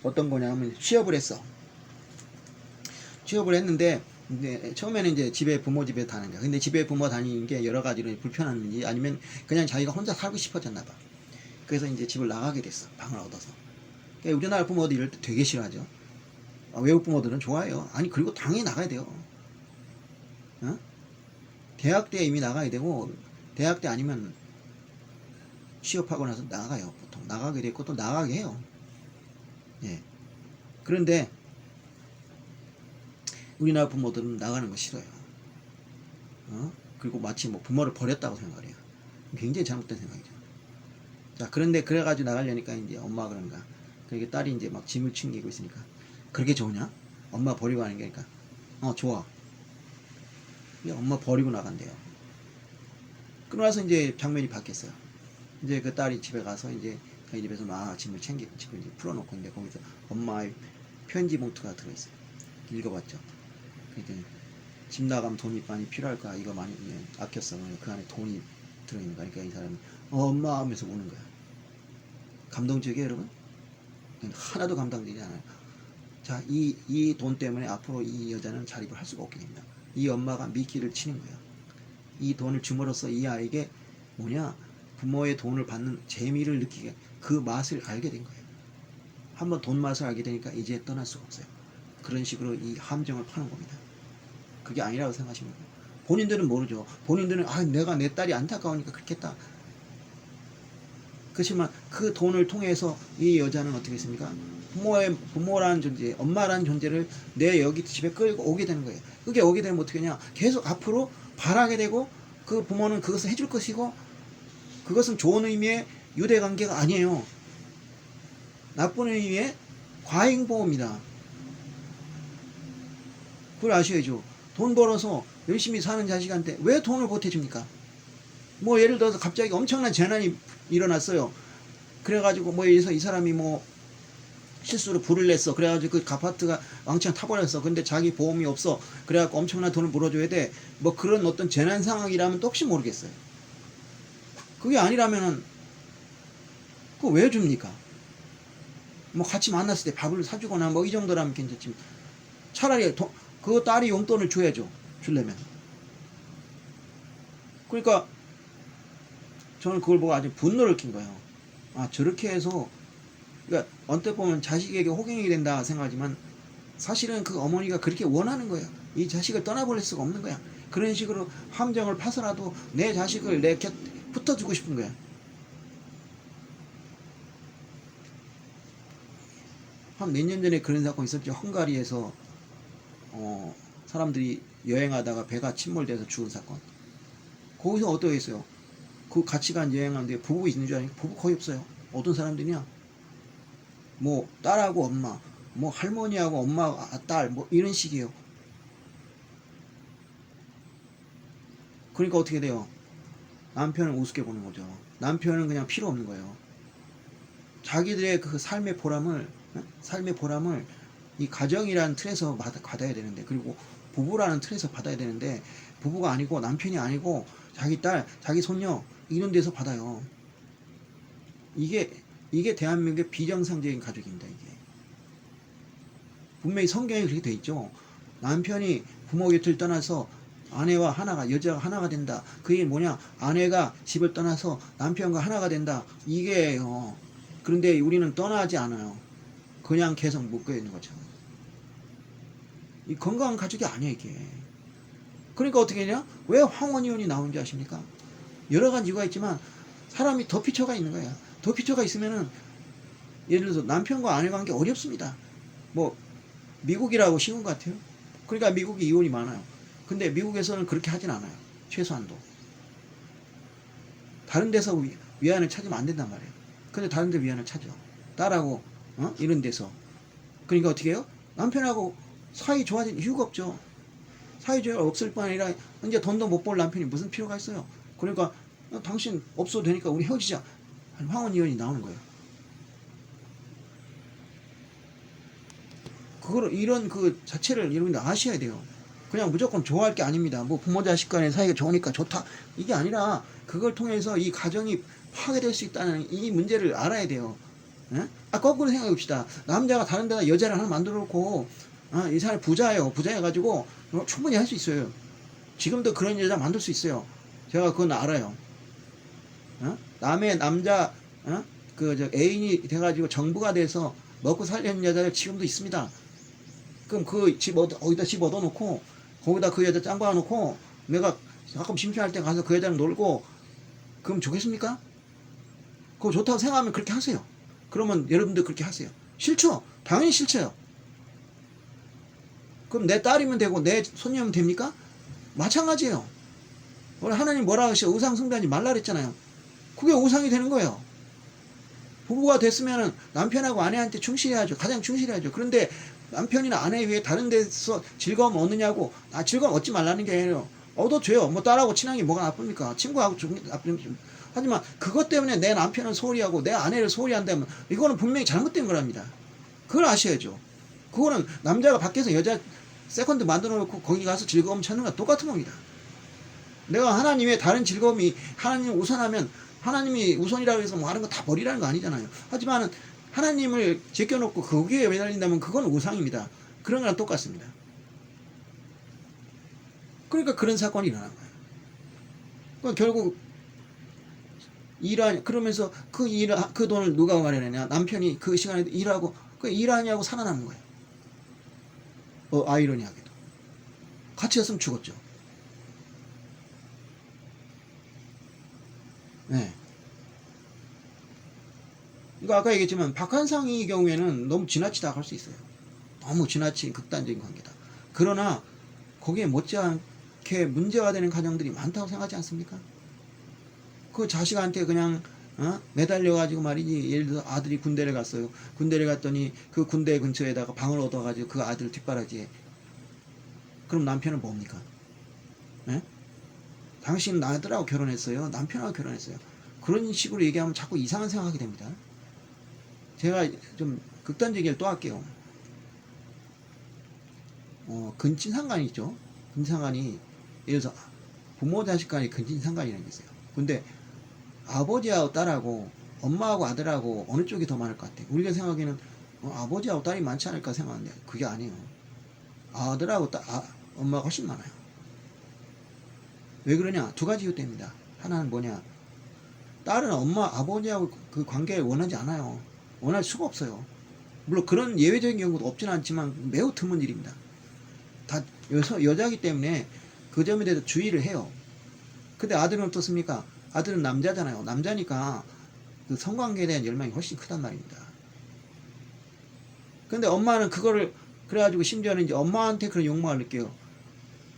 어떤 거냐면 취업을 했어. 취업을 했는데 이제 처음에는 이제 부모 집에 다니는 거야. 근데 집에 부모 다니는 게 여러 가지로 불편한지 아니면 그냥 자기가 혼자 살고 싶어졌나 봐. 그래서 이제 집을 나가게 됐어. 방을 얻어서. 그러니까 우리나라 부모들 이럴 때 되게 싫어하죠. 외국 부모들은 좋아해요. 아니 그리고 당연히 나가야 돼요. 대학 때 이미 나가야 되고, 대학 때 아니면 취업하고 나서 나가요. 보통 나가게 됐고 또 나가게 해요. 예. 그런데 우리나라 부모들은 나가는 거 싫어요. 그리고 마치 뭐 부모를 버렸다고 생각을 해요. 굉장히 잘못된 생각이죠. 자, 그런데 그래가지고 나가려니까 이제 엄마가 그런가. 그러니까 딸이 이제 막 짐을 챙기고 있으니까. 그렇게 좋으냐? 엄마 버리고 가는 게 그러니까. 좋아. 엄마 버리고 나간대요. 그러고 나서 이제 장면이 바뀌었어요. 이제 그 딸이 집에 가서 이제 저희 집에서 막 짐을 챙기고 집을 이제 풀어놓고 있는데 거기서 엄마의 편지 봉투가 들어있어요. 읽어봤죠. 그랬더니 집 나가면 돈이 많이 필요할 거야. 이거 많이 아꼈어. 그 안에 돈이 들어있는 거야. 그러니까 이 사람이 엄마 하면서 우는 거야. 감동적이에요, 여러분? 하나도 감당되지 않아요. 자, 이 돈 때문에 앞으로 이 여자는 자립을 할 수가 없게 됩니다. 이 엄마가 미끼를 치는 거예요. 이 돈을 줌으로써 이 아이에게 부모의 돈을 받는 재미를 느끼게, 그 맛을 알게 된 거예요. 한번 돈 맛을 알게 되니까 이제 떠날 수가 없어요. 그런 식으로 이 함정을 파는 겁니다. 그게 아니라고 생각하시면 돼요. 본인들은 모르죠. 본인들은 내가 내 딸이 안타까우니까 그렇게 했다. 그렇지만 그 돈을 통해서 이 여자는 어떻게 했습니까? 부모라는 존재, 엄마라는 존재를 내 여기 집에 끌고 오게 되는 거예요. 그게 오게 되면 어떻게 하냐? 계속 앞으로 바라게 되고, 그 부모는 그것을 해줄 것이고, 그것은 좋은 의미의 유대 관계가 아니에요. 나쁜 의미의 과잉보호입니다. 그걸 아셔야죠. 돈 벌어서 열심히 사는 자식한테 왜 돈을 보태줍니까? 뭐 예를 들어서 갑자기 엄청난 재난이 일어났어요. 그래가지고 뭐 예를 들어서 이 사람이 뭐 실수로 불을 냈어. 그래가지고 그 아파트가 왕창 타버렸어. 근데 자기 보험이 없어. 그래갖고 엄청난 돈을 물어줘야 돼. 뭐 그런 어떤 재난 상황이라면 또 혹시 모르겠어요. 그게 아니라면은 그거 왜 줍니까? 뭐 같이 만났을 때 밥을 사주거나 뭐 이 정도라면 괜찮지. 차라리 그 딸이 용돈을 줘야죠. 주려면. 그러니까 저는 그걸 보고 아주 분노를 킨 거예요. 저렇게 해서, 그러니까 언뜻 보면 자식에게 호갱이 된다 생각하지만 사실은 그 어머니가 그렇게 원하는 거예요. 이 자식을 떠나버릴 수가 없는 거야. 그런 식으로 함정을 파서라도 내 자식을 내 곁 붙어주고 싶은 거야. 한 몇 년 전에 그런 사건이 있었죠. 헝가리에서 사람들이 여행하다가 배가 침몰돼서 죽은 사건. 거기서 어떻게 했어요? 그 같이 간 여행하는데 부부 있는 줄 아니까 부부 거의 없어요. 어떤 사람들이냐? 뭐 딸하고 엄마, 뭐 할머니하고 엄마, 딸, 뭐 이런 식이에요. 그러니까 어떻게 돼요? 남편을 우습게 보는 거죠. 남편은 그냥 필요 없는 거예요. 자기들의 그 삶의 보람을 이 가정이라는 틀에서 받아야 되는데, 그리고 부부라는 틀에서 받아야 되는데, 부부가 아니고 남편이 아니고 자기 딸, 자기 손녀 이런 데서 받아요. 이게 대한민국의 비정상적인 가족입니다. 이게 분명히 성경에 그렇게 돼 있죠. 남편이 부모 곁을 떠나서 아내와 하나가, 여자가 하나가 된다. 그게 뭐냐? 아내가 집을 떠나서 남편과 하나가 된다. 이게요. 그런데 우리는 떠나지 않아요. 그냥 계속 묶여 있는 거죠. 이 건강한 가족이 아니야 이게. 그러니까 어떻게 하냐? 왜 황혼이혼이 나오는지 아십니까? 여러 가지 이유가 있지만 사람이 덧피쳐가 있는 거야. 덧피쳐가 있으면은 예를 들어서 남편과 아내 관계 어렵습니다. 뭐 미국이라고 쉬운 것 같아요. 그러니까 미국이 이혼이 많아요. 근데 미국에서는 그렇게 하진 않아요. 최소한도. 다른 데서 위안을 찾으면 안 된단 말이에요. 근데 다른 데 위안을 찾죠. 딸하고 이런 데서. 그러니까 어떻게 해요? 남편하고 사이 좋아질 이유가 없죠. 사이 좋아 없을 뿐 아니라 이제 돈도 못 벌 남편이 무슨 필요가 있어요. 그러니까 당신 없어도 되니까 우리 헤어지자. 황혼이혼이 나오는 거예요. 그걸 이런 그 자체를 여러분들 아셔야 돼요. 그냥 무조건 좋아할 게 아닙니다. 뭐 부모 자식 간의 사이가 좋으니까 좋다 이게 아니라 그걸 통해서 이 가정이 파괴될 수 있다는 이 문제를 알아야 돼요. 예? 거꾸로 생각해 봅시다. 남자가 다른 데다 여자를 하나 만들어 놓고 이 사람이 부자예요. 부자여가지고 충분히 할 수 있어요. 지금도 그런 여자 만들 수 있어요. 제가 그건 알아요. 남의 남자 애인이 돼가지고 정부가 돼서 먹고 살려는 여자들 지금도 있습니다. 그럼 그 집 어디다 집 얻어놓고 거기다 그 여자 짱 박아놓고 내가 가끔 심심할 때 가서 그 여자랑 놀고 그럼 좋겠습니까? 그거 좋다고 생각하면 그렇게 하세요. 그러면 여러분들 그렇게 하세요. 싫죠? 당연히 싫죠. 그럼 내 딸이면 되고 내 손녀면 됩니까? 마찬가지예요. 오늘 하나님 뭐라 하셔? 우상 숭배하지 말라 그랬잖아요. 그게 우상이 되는 거예요. 부부가 됐으면 남편하고 아내한테 충실해야죠. 가장 충실해야죠. 그런데 남편이나 아내 외에 다른 데서 즐거움 얻느냐고, 즐거움 얻지 말라는 게 아니에요. 얻어줘요. 뭐 딸하고 친한 게 뭐가 나쁩니까? 친구하고 나쁜. 하지만 그것 때문에 내 남편을 소홀히 하고 내 아내를 소홀히 한다면 이거는 분명히 잘못된 거랍니다. 그걸 아셔야죠. 그거는 남자가 밖에서 여자 세컨드 만들어 놓고 거기 가서 즐거움 찾는 거랑 똑같은 겁니다. 내가 하나님의 다른 즐거움이 하나님을 우선하면 하나님이 우선이라고 해서 뭐 하는 거 다 버리라는 거 아니잖아요. 하지만 하나님을 제껴놓고 거기에 매달린다면 그건 우상입니다. 그런 거랑 똑같습니다. 그러니까 그런 사건이 일어난 거예요. 그러니까 결국 그러면서 그 돈을 누가 마련했냐? 남편이 그 시간에 일하고 그 일하냐고 살아남는 거예요. 아이러니하게도 같이 했으면 죽었죠. 네. 이거 아까 얘기했지만 박한상의 경우에는 너무 지나치다 할 수 있어요. 너무 지나친 극단적인 관계다. 그러나 거기에 못지않게 문제가 되는 가정들이 많다고 생각하지 않습니까? 그 자식한테 그냥 매달려가지고 말이지. 예를 들어 아들이 군대를 갔어요. 군대를 갔더니 그 군대 근처에다가 방을 얻어가지고 그 아들 뒷바라지에. 그럼 남편은 뭡니까? 네? 당신 아들하고 결혼했어요. 남편하고 결혼했어요. 그런 식으로 얘기하면 자꾸 이상한 생각하게 됩니다. 제가 좀 극단적인 걸 또 할게요. 근친상간이 있죠. 근친상간이 예를 들어서 부모 자식 간의 근친상간이라는 게 있어요. 근데 아버지하고 딸하고 엄마하고 아들하고 어느 쪽이 더 많을 것 같아요? 우리가 생각하기에는 아버지하고 딸이 많지 않을까 생각하는데 그게 아니에요. 아들하고 엄마가 훨씬 많아요. 왜 그러냐? 두 가지 이유 때문입니다. 하나는 뭐냐? 딸은 엄마 아버지하고 그 관계를 원하지 않아요. 원할 수가 없어요. 물론 그런 예외적인 경우도 없지는 않지만 매우 드문 일입니다. 다 여자이기 때문에 그 점에 대해서 주의를 해요. 근데 아들은 어떻습니까? 아들은 남자잖아요. 남자니까 그 성관계에 대한 열망이 훨씬 크단 말입니다. 근데 엄마는 그거를 그래가지고 심지어는 이제 엄마한테 그런 욕망을 느껴요.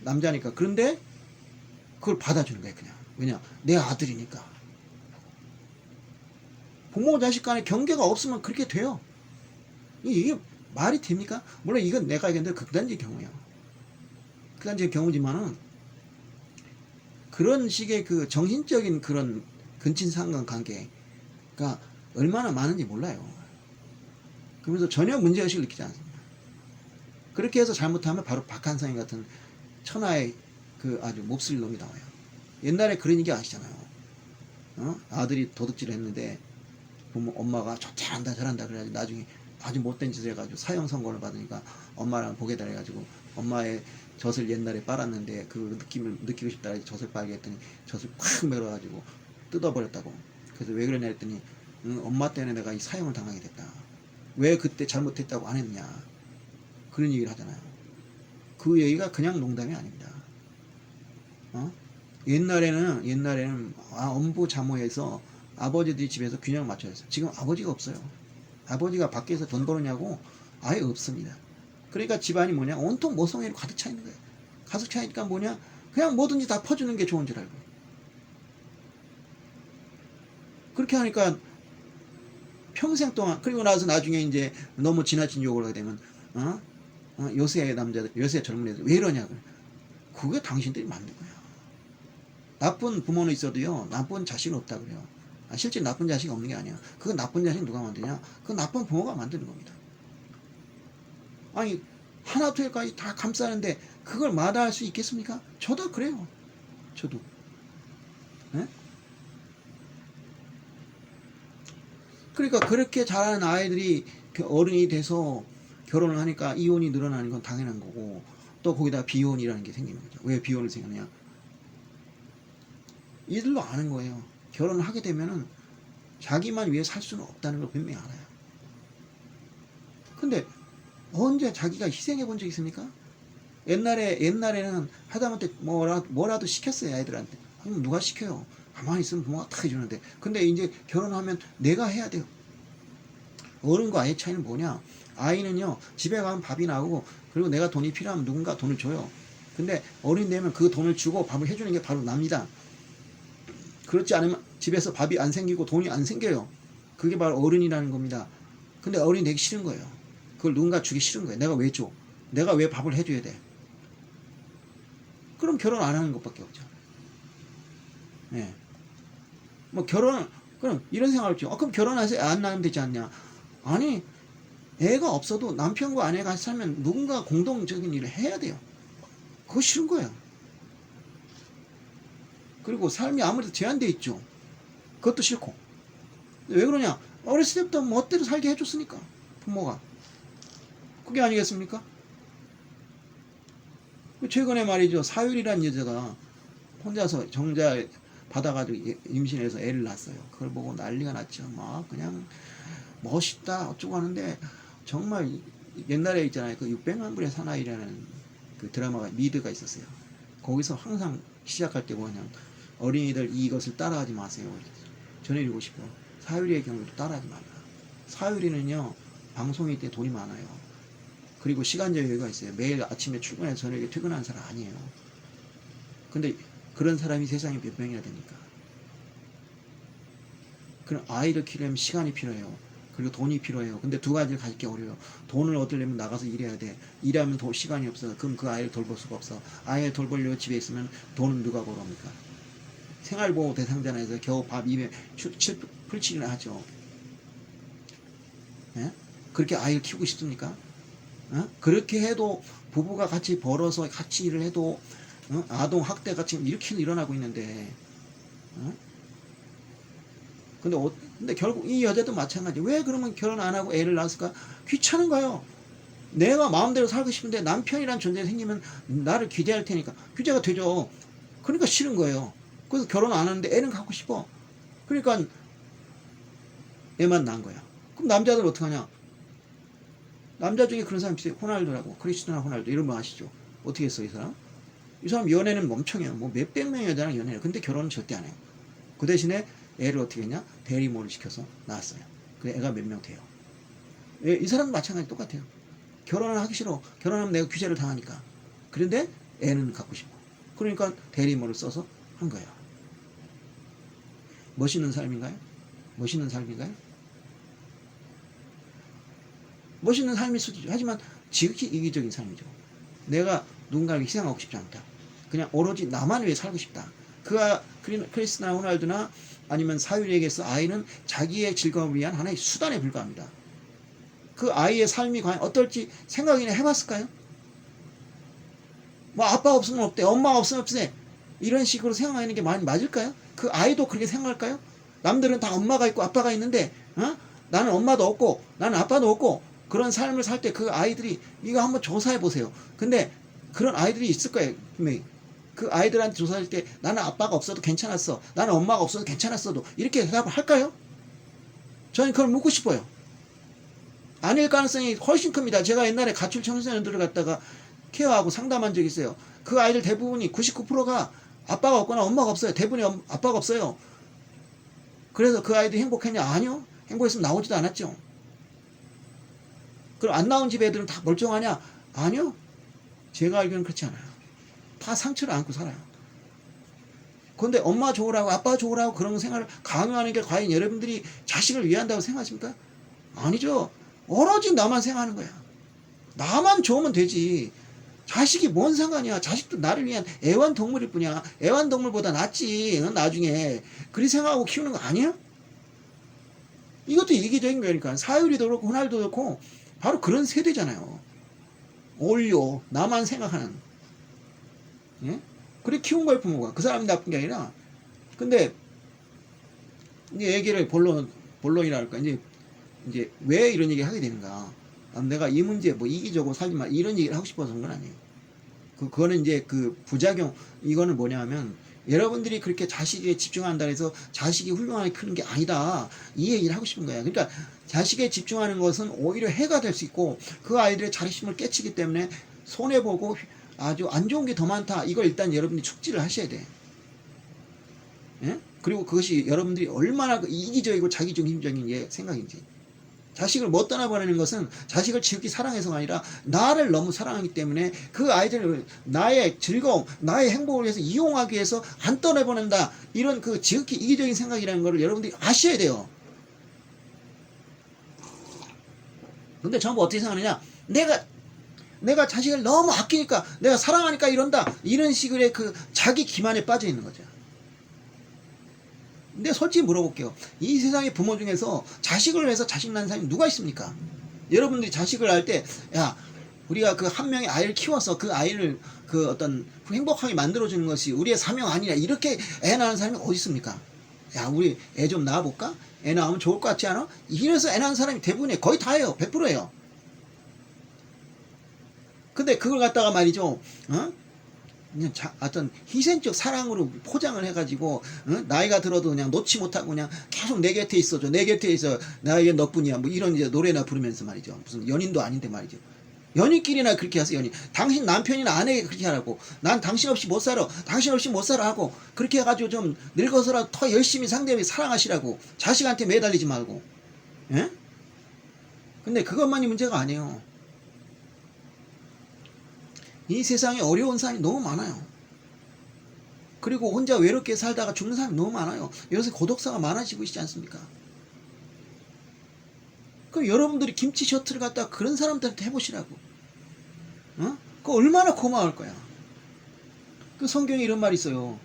남자니까. 그런데 그걸 받아주는 거예요, 그냥. 왜냐? 내 아들이니까. 부모 자식 간에 경계가 없으면 그렇게 돼요. 이게 말이 됩니까? 물론 이건 내가 얘기했는데 극단적인 경우예요. 극단적인 경우지만은 그런 식의 그 정신적인 그런 근친상간 관계가 얼마나 많은지 몰라요. 그러면서 전혀 문제의식을 느끼지 않습니다. 그렇게 해서 잘못하면 바로 박한상이 같은 천하의 그 아주 몹쓸 놈이 나와요. 옛날에 그런 얘기 아시잖아요. 아들이 도둑질을 했는데 엄마가 잘한다 그래가지고 나중에 아주 못된 짓을 해가지고 사형 선고를 받으니까 엄마랑 보게 돼가지고 엄마의 젖을 옛날에 빨았는데 그 느낌을 느끼고 싶다 해서 젖을 빨게 했더니 젖을 팍 밀어가지고 뜯어버렸다고. 그래서 왜 그러냐 했더니 엄마 때문에 내가 이 사형을 당하게 됐다. 왜 그때 잘못했다고 안 했냐. 그런 얘기를 하잖아요. 그 얘기가 그냥 농담이 아닙니다. 옛날에는 엄부 자모해서 아버지들이 집에서 균형을 맞춰야 했어요. 지금 아버지가 없어요. 아버지가 밖에서 돈 벌었냐고 아예 없습니다. 그러니까 집안이 뭐냐? 온통 모성애로 가득 차 있는 거예요. 가득 차 있으니까 뭐냐? 그냥 뭐든지 다 퍼주는 게 좋은 줄 알고. 그렇게 하니까 평생 동안, 그리고 나서 나중에 이제 너무 지나친 욕을 하게 되면, 요새 남자들, 요새 젊은 애들 왜 이러냐고. 그게 당신들이 만든 거야. 나쁜 부모는 있어도요, 나쁜 자식은 없다 그래요. 실제 나쁜 자식이 없는 게 아니야. 그건 나쁜 자식 누가 만드냐? 그건 나쁜 부모가 만드는 겁니다. 아니, 하나, 둘까지 다 감싸는데 그걸 마다할 수 있겠습니까? 저도 그래요. 저도. 네? 그러니까 그렇게 자라는 아이들이 어른이 돼서 결혼을 하니까 이혼이 늘어나는 건 당연한 거고, 또 거기다 비혼이라는 게 생기는 거죠. 왜 비혼을 생겼냐? 이들도 아는 거예요. 결혼을 하게 되면은 자기만 위해 살 수는 없다는 걸 분명히 알아요. 근데 언제 자기가 희생해 본 적 있습니까? 옛날에는 하다못해 뭐라도 시켰어요, 아이들한테. 그럼 누가 시켜요? 가만히 있으면 부모가 다 해주는데. 근데 이제 결혼하면 내가 해야 돼요. 어른과 아이 차이는 뭐냐? 아이는요, 집에 가면 밥이 나오고, 그리고 내가 돈이 필요하면 누군가 돈을 줘요. 근데 어린 되면 그 돈을 주고 밥을 해주는 게 바로 납니다. 그렇지 않으면 집에서 밥이 안 생기고 돈이 안 생겨요. 그게 바로 어른이라는 겁니다. 근데 어른이 되기 싫은 거예요. 그걸 누군가 주기 싫은 거예요. 내가 왜 줘? 내가 왜 밥을 해줘야 돼? 그럼 결혼 안 하는 것밖에 없죠. 예. 뭐 그럼 이런 생각을 했죠. 그럼 결혼하세요. 안 나면 되지 않냐? 아니, 애가 없어도 남편과 아내가 같이 살면 누군가 공동적인 일을 해야 돼요. 그거 싫은 거예요. 그리고 삶이 아무래도 제한돼 있죠. 그것도 싫고. 왜 그러냐? 어렸을 때부터 멋대로 살게 해줬으니까, 부모가. 그게 아니겠습니까? 최근에 말이죠. 사유리라는 여자가 혼자서 정자 받아가지고 임신해서 애를 낳았어요. 그걸 보고 난리가 났죠. 막 그냥 멋있다 어쩌고 하는데, 정말 옛날에 있잖아요. 그 600만 불의 사나이라는 그 드라마가 미드가 있었어요. 거기서 항상 시작할 때 뭐냐, 어린이들 이것을 따라하지 마세요. 전해주고 싶어. 사유리의 경우도 따라하지 말라. 사유리는요, 방송일 때 돈이 많아요. 그리고 시간적 여유가 있어요. 매일 아침에 출근해서 저녁에 퇴근하는 사람 아니에요. 근데 그런 사람이 세상에 몇 명이나 됩니까? 그럼 아이를 키우려면 시간이 필요해요. 그리고 돈이 필요해요. 근데 두 가지를 가질 게 어려워요. 돈을 얻으려면 나가서 일해야 돼. 일하면 시간이 없어. 그럼 그 아이를 돌볼 수가 없어. 아이를 돌보려고 집에 있으면 돈은 누가 벌어옵니까? 생활보호 대상자에서 겨우 밥 입에 풀칠이나 하죠. 예? 그렇게 아이를 키우고 싶습니까? 그렇게 해도 부부가 같이 벌어서 같이 일을 해도 아동 학대가 지금 이렇게 일어나고 있는데, 근데 결국 이 여자도 마찬가지. 왜 그러면 결혼 안 하고 애를 낳았을까? 귀찮은 거예요. 내가 마음대로 살고 싶은데 남편이란 존재가 생기면 나를 규제할 테니까. 규제가 되죠. 그러니까 싫은 거예요. 그래서 결혼 안 하는데 애는 갖고 싶어. 그러니까 애만 낳은 거야. 그럼 남자들 어떡하냐? 남자 중에 그런 사람 있어요. 호날두라고. 크리스티아노 호날두. 이런 거 아시죠? 어떻게 했어, 이 사람? 이 사람 연애는 멍청해요. 뭐 몇백 명의 여자랑 연애해요. 근데 결혼은 절대 안 해요. 그 대신에 애를 어떻게 했냐? 대리모를 시켜서 낳았어요. 그래, 애가 몇 명 돼요. 이 사람도 마찬가지 똑같아요. 결혼을 하기 싫어. 결혼하면 내가 규제를 당하니까. 그런데 애는 갖고 싶어. 그러니까 대리모를 써서 한 거예요. 멋있는 삶인가요? 멋있는 삶인가요? 멋있는 삶일 수도 있죠. 하지만 지극히 이기적인 삶이죠. 내가 누군가를 희생하고 싶지 않다. 그냥 오로지 나만 위해 살고 싶다. 크리스티아노 호날두나 아니면 사유리에게서 아이는 자기의 즐거움을 위한 하나의 수단에 불과합니다. 그 아이의 삶이 과연 어떨지 생각이나 해봤을까요? 뭐 아빠 없으면 없대, 엄마가 없으면 없대, 이런 식으로 생각하는 게 맞을까요? 그 아이도 그렇게 생각할까요? 남들은 다 엄마가 있고 아빠가 있는데 나는 엄마도 없고 나는 아빠도 없고, 그런 삶을 살 때 그 아이들이, 이거 한번 조사해 보세요. 근데 그런 아이들이 있을 거예요, 분명히. 그 아이들한테 조사할 때 나는 아빠가 없어도 괜찮았어, 나는 엄마가 없어도 괜찮았어도, 이렇게 대답을 할까요? 저는 그걸 묻고 싶어요. 아닐 가능성이 훨씬 큽니다. 제가 옛날에 가출 청소년들을 갖다가 케어하고 상담한 적이 있어요. 그 아이들 대부분이 99%가 아빠가 없거나 엄마가 없어요. 대부분이 아빠가 없어요. 그래서 그 아이들이 행복했냐? 아니요. 행복했으면 나오지도 않았죠. 그럼 안 나온 집 애들은 다 멀쩡하냐? 아니요. 제가 알기로는 그렇지 않아요. 다 상처를 안고 살아요. 그런데 엄마 좋으라고 아빠 좋으라고 그런 생활을 강요하는 게 과연 여러분들이 자식을 위한다고 생각하십니까? 아니죠. 오로지 나만 생각하는 거야. 나만 좋으면 되지. 자식이 뭔 상관이야. 자식도 나를 위한 애완동물일 뿐이야. 애완동물보다 낫지. 나중에. 그리 생각하고 키우는 거 아니야? 이것도 이기적인 거니까. 사유리도 그렇고 호날두도 그렇고 바로 그런 세대잖아요. 올려. 나만 생각하는. 예? 그래 키운 거예요, 부모가. 그 사람이 나쁜 게 아니라. 근데 이제 얘기를 본론이라 할까. 이제 왜 이런 얘기 하게 되는가. 내가 이 문제 뭐 이기적으로 살지 마 이런 얘기를 하고 싶어서 그런 건 아니에요. 그거는 이제 그 부작용, 이거는 뭐냐면 여러분들이 그렇게 자식에 집중한다 해서 자식이 훌륭하게 크는 게 아니다, 이 얘기를 하고 싶은 거야. 그러니까 자식에 집중하는 것은 오히려 해가 될 수 있고 그 아이들의 자립심을 깨치기 때문에 손해보고 아주 안 좋은 게 더 많다. 이걸 일단 여러분들이 축지를 하셔야 돼. 예? 그리고 그것이 여러분들이 얼마나 이기적이고 자기중심적인 생각인지. 자식을 못 떠나보내는 것은 자식을 지극히 사랑해서가 아니라 나를 너무 사랑하기 때문에 그 아이들을 나의 즐거움, 나의 행복을 위해서 이용하기 위해서 안 떠나보낸다. 이런 그 지극히 이기적인 생각이라는 것을 여러분들이 아셔야 돼요. 근데 전부 어떻게 생각하느냐? 내가 자식을 너무 아끼니까, 내가 사랑하니까 이런다. 이런 식의 그 자기 기만에 빠져 있는 거죠. 근데 솔직히 물어볼게요. 이 세상의 부모 중에서 자식을 위해서 자식 낳는 사람이 누가 있습니까? 여러분들이 자식을 낳을 때, 야, 우리가 그 한 명의 아이를 키워서 그 아이를 그 어떤 행복하게 만들어주는 것이 우리의 사명 아니냐. 이렇게 애 낳는 사람이 어디 있습니까? 야, 우리 애 좀 낳아볼까? 애 낳으면 좋을 것 같지 않아? 이래서 애 낳는 사람이 대부분이에요. 거의 다예요. 100%예요. 근데 그걸 갖다가 말이죠. 어? 그냥 어떤 희생적 사랑으로 포장을 해가지고 나이가 들어도 그냥 놓지 못하고 그냥 계속 내 곁에 있어줘. 내 곁에 있어. 나에게 너뿐이야. 뭐 이런 이제 노래나 부르면서 말이죠. 무슨 연인도 아닌데 말이죠. 연인끼리나 그렇게 하세요. 연인. 당신 남편이나 아내에게 그렇게 하라고. 난 당신 없이 못 살아. 당신 없이 못 살아 하고 그렇게 해가지고 좀 늙어서라도 더 열심히 상대방을 사랑하시라고. 자식한테 매달리지 말고. 예? 근데 그것만이 문제가 아니에요. 이 세상에 어려운 사람이 너무 많아요. 그리고 혼자 외롭게 살다가 죽는 사람이 너무 많아요. 요새 고독사가 많아지고 있지 않습니까? 그럼 여러분들이 김치 셔틀을 갖다가 그런 사람들한테 해보시라고. 어? 그거 얼마나 고마울 거야. 그 성경에 이런 말이 있어요.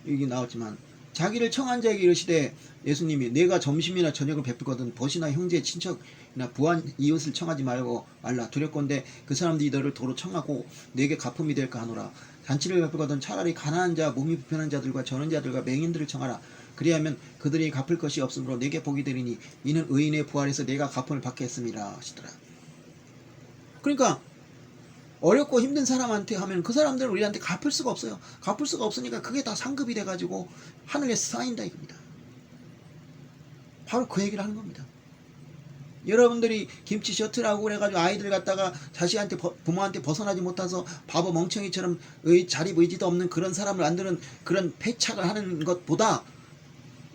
여기 나왔지만 자기를 청한 자에게 이르시되, 예수님이 내가 점심이나 저녁을 베풀거든 벗이나 형제 친척이나 부한 이웃을 청하지 말라. 두렵건대 그 사람들이 너를 도로 청하고 내게 갚음이 될까 하노라. 잔치를 베풀거든 차라리 가난한 자, 몸이 불편한 자들과 저는 자들과 맹인들을 청하라. 그리하면 그들이 갚을 것이 없으므로 내게 복이 되리니 이는 의인의 부활에서 내가 갚음을 받겠습니다 하시더라. 그러니까 어렵고 힘든 사람한테 하면 그 사람들은 우리한테 갚을 수가 없어요. 갚을 수가 없으니까 그게 다 상급이 돼가지고 하늘에 쌓인다 이겁니다. 바로 그 얘기를 하는 겁니다. 여러분들이 김치 셔틀하고 그래가지고 아이들 갖다가 자식한테 부모한테 벗어나지 못해서 바보 멍청이처럼 자립 의지도 없는 그런 사람을 만드는 그런 패착을 하는 것보다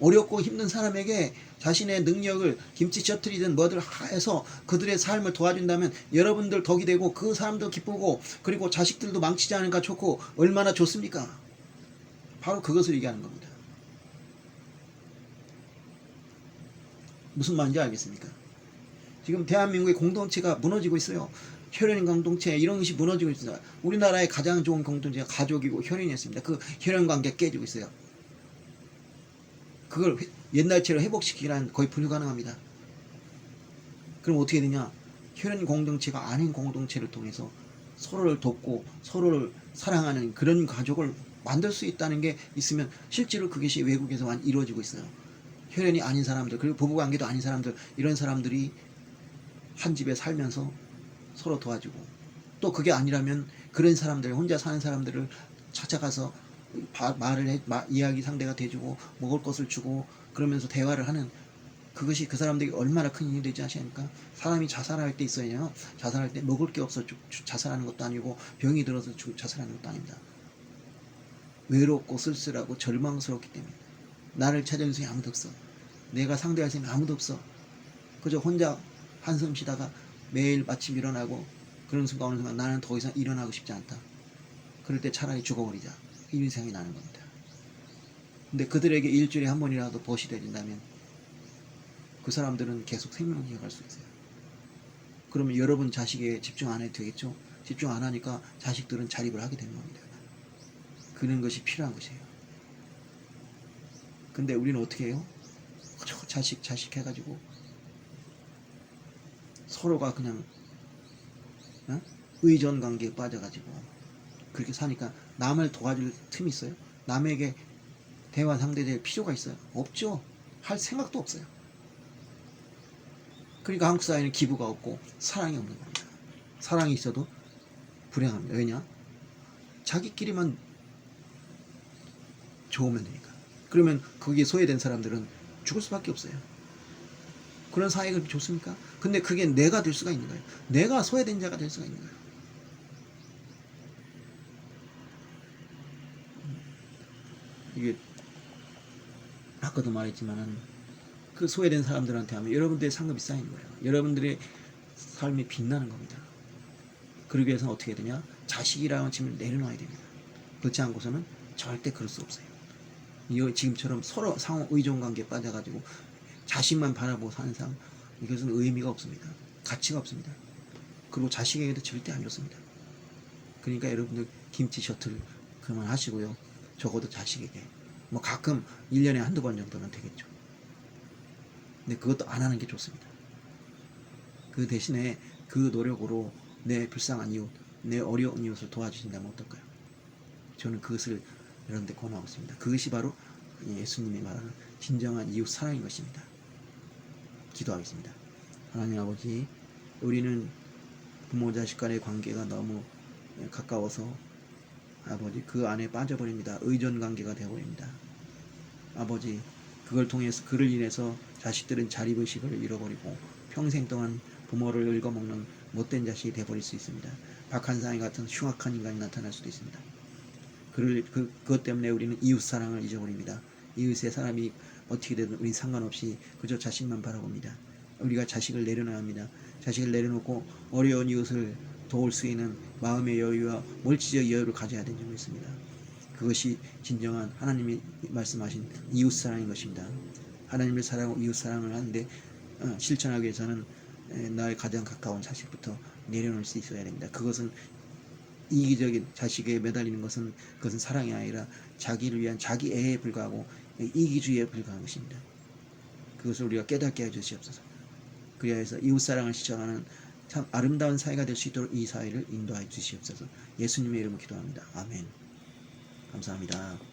어렵고 힘든 사람에게 자신의 능력을 김치 셔틀이든 뭐들 해서 그들의 삶을 도와준다면 여러분들 덕이 되고 그 사람도 기쁘고 그리고 자식들도 망치지 않으니까 좋고 얼마나 좋습니까? 바로 그것을 얘기하는 겁니다. 무슨 말인지 알겠습니까? 지금 대한민국의 공동체가 무너지고 있어요. 혈연 공동체 이런 것이 무너지고 있습니다. 우리나라의 가장 좋은 공동체가 가족이고 혈연이었습니다. 그 혈연 관계가 깨지고 있어요. 그걸 옛날처럼 회복시키기란 거의 불가능합니다. 그럼 어떻게 되냐? 혈연 공동체가 아닌 공동체를 통해서 서로를 돕고 서로를 사랑하는 그런 가족을 만들 수 있다는 게 있으면 실제로 그것이 외국에서만 이루어지고 있어요. 혈연이 아닌 사람들, 그리고 부부관계도 아닌 사람들, 이런 사람들이 한 집에 살면서 서로 도와주고, 또 그게 아니라면 그런 사람들, 혼자 사는 사람들을 찾아가서 이야기 상대가 돼주고 먹을 것을 주고 그러면서 대화를 하는, 그것이 그 사람들이 얼마나 큰 힘이 되지 않습니까? 사람이 자살할 때 있어요. 자살할 때 먹을 게 없어 자살하는 것도 아니고 병이 들어서 자살하는 것도 아닙니다. 외롭고 쓸쓸하고 절망스럽기 때문에. 나를 찾아주는 사람이 아무도 없어. 내가 상대할 사람이 아무도 없어. 그저 혼자 한숨 쉬다가 매일 마침 일어나고 그런 순간 어느 순간 나는 더 이상 일어나고 싶지 않다. 그럴 때 차라리 죽어버리자. 이런 생각이 나는 겁니다. 근데 그들에게 일주일에 한 번이라도 벗이 되진다면 그 사람들은 계속 생명을 이어갈 수 있어요. 그러면 여러분 자식에 집중 안 해도 되겠죠? 집중 안 하니까 자식들은 자립을 하게 되는 겁니다. 그런 것이 필요한 것이에요. 근데 우리는 어떻게 해요? 자식 해가지고 서로가 그냥 의존 관계에 빠져가지고 그렇게 사니까 남을 도와줄 틈이 있어요? 남에게 대화 상대될 필요가 있어요? 없죠. 할 생각도 없어요. 그러니까 한국 사회는 기부가 없고 사랑이 없는 겁니다. 사랑이 있어도 불행합니다. 왜냐? 자기끼리만 좋으면 되니까. 그러면 거기에 소외된 사람들은 죽을 수밖에 없어요. 그런 사회가 좋습니까? 근데 그게 내가 될 수가 있는 거예요. 내가 소외된 자가 될 수가 있는 거예요. 이게 아까도 말했지만은 그 소외된 사람들한테 하면 여러분들의 상급이 쌓이는 거예요. 여러분들의 삶이 빛나는 겁니다. 그러기 위해서는 어떻게 해야 되냐? 자식이라는 짐을 내려놔야 됩니다. 그렇지 않고서는 절대 그럴 수 없어요. 지금처럼 서로 상호 의존 관계에 빠져가지고 자식만 바라보고 사는 삶, 이것은 의미가 없습니다. 가치가 없습니다. 그리고 자식에게도 절대 안 좋습니다. 그러니까 여러분들 김치 셔틀 그만하시고요. 적어도 자식에게 뭐 가끔 1년에 한두 번 정도는 되겠죠. 근데 그것도 안 하는 게 좋습니다. 그 대신에 그 노력으로 내 불쌍한 이웃, 내 어려운 이웃을 도와주신다면 어떨까요? 저는 그것을 여러분들 권하고 있습니다. 그것이 바로 예수님이 말하는 진정한 이웃 사랑인 것입니다. 기도하겠습니다. 하나님 아버지, 우리는 부모 자식 간의 관계가 너무 가까워서 아버지 그 안에 빠져버립니다. 의존 관계가 되어버립니다. 아버지, 그를 인해서 자식들은 자립의식을 잃어버리고 평생 동안 부모를 긁어먹는 못된 자식이 되어버릴 수 있습니다. 박한상이 같은 흉악한 인간이 나타날 수도 있습니다. 그것 때문에 우리는 이웃 사랑을 잊어버립니다. 이웃의 사람이 어떻게 되든 우리 상관없이 그저 자식만 바라봅니다. 우리가 자식을 내려놔야 합니다. 자식을 내려놓고 어려운 이웃을 도울 수 있는 마음의 여유와 물질적 여유를 가져야 되는 점이 있습니다. 그것이 진정한 하나님이 말씀하신 이웃 사랑인 것입니다. 하나님을 사랑하고 이웃 사랑을 하는데 실천하기 위해서는 나의 가장 가까운 자식부터 내려놓을 수 있어야 됩니다. 그것은 이기적인 자식에 매달리는 것은 그것은 사랑이 아니라 자기를 위한 자기 애에 불과하고 이기주의에 불과한 것입니다. 그것을 우리가 깨닫게 해주시옵소서. 그리하여 해서 이웃사랑을 실천하는 참 아름다운 사회가 될 수 있도록 이 사회를 인도하여 주시옵소서. 예수님의 이름으로 기도합니다. 아멘. 감사합니다.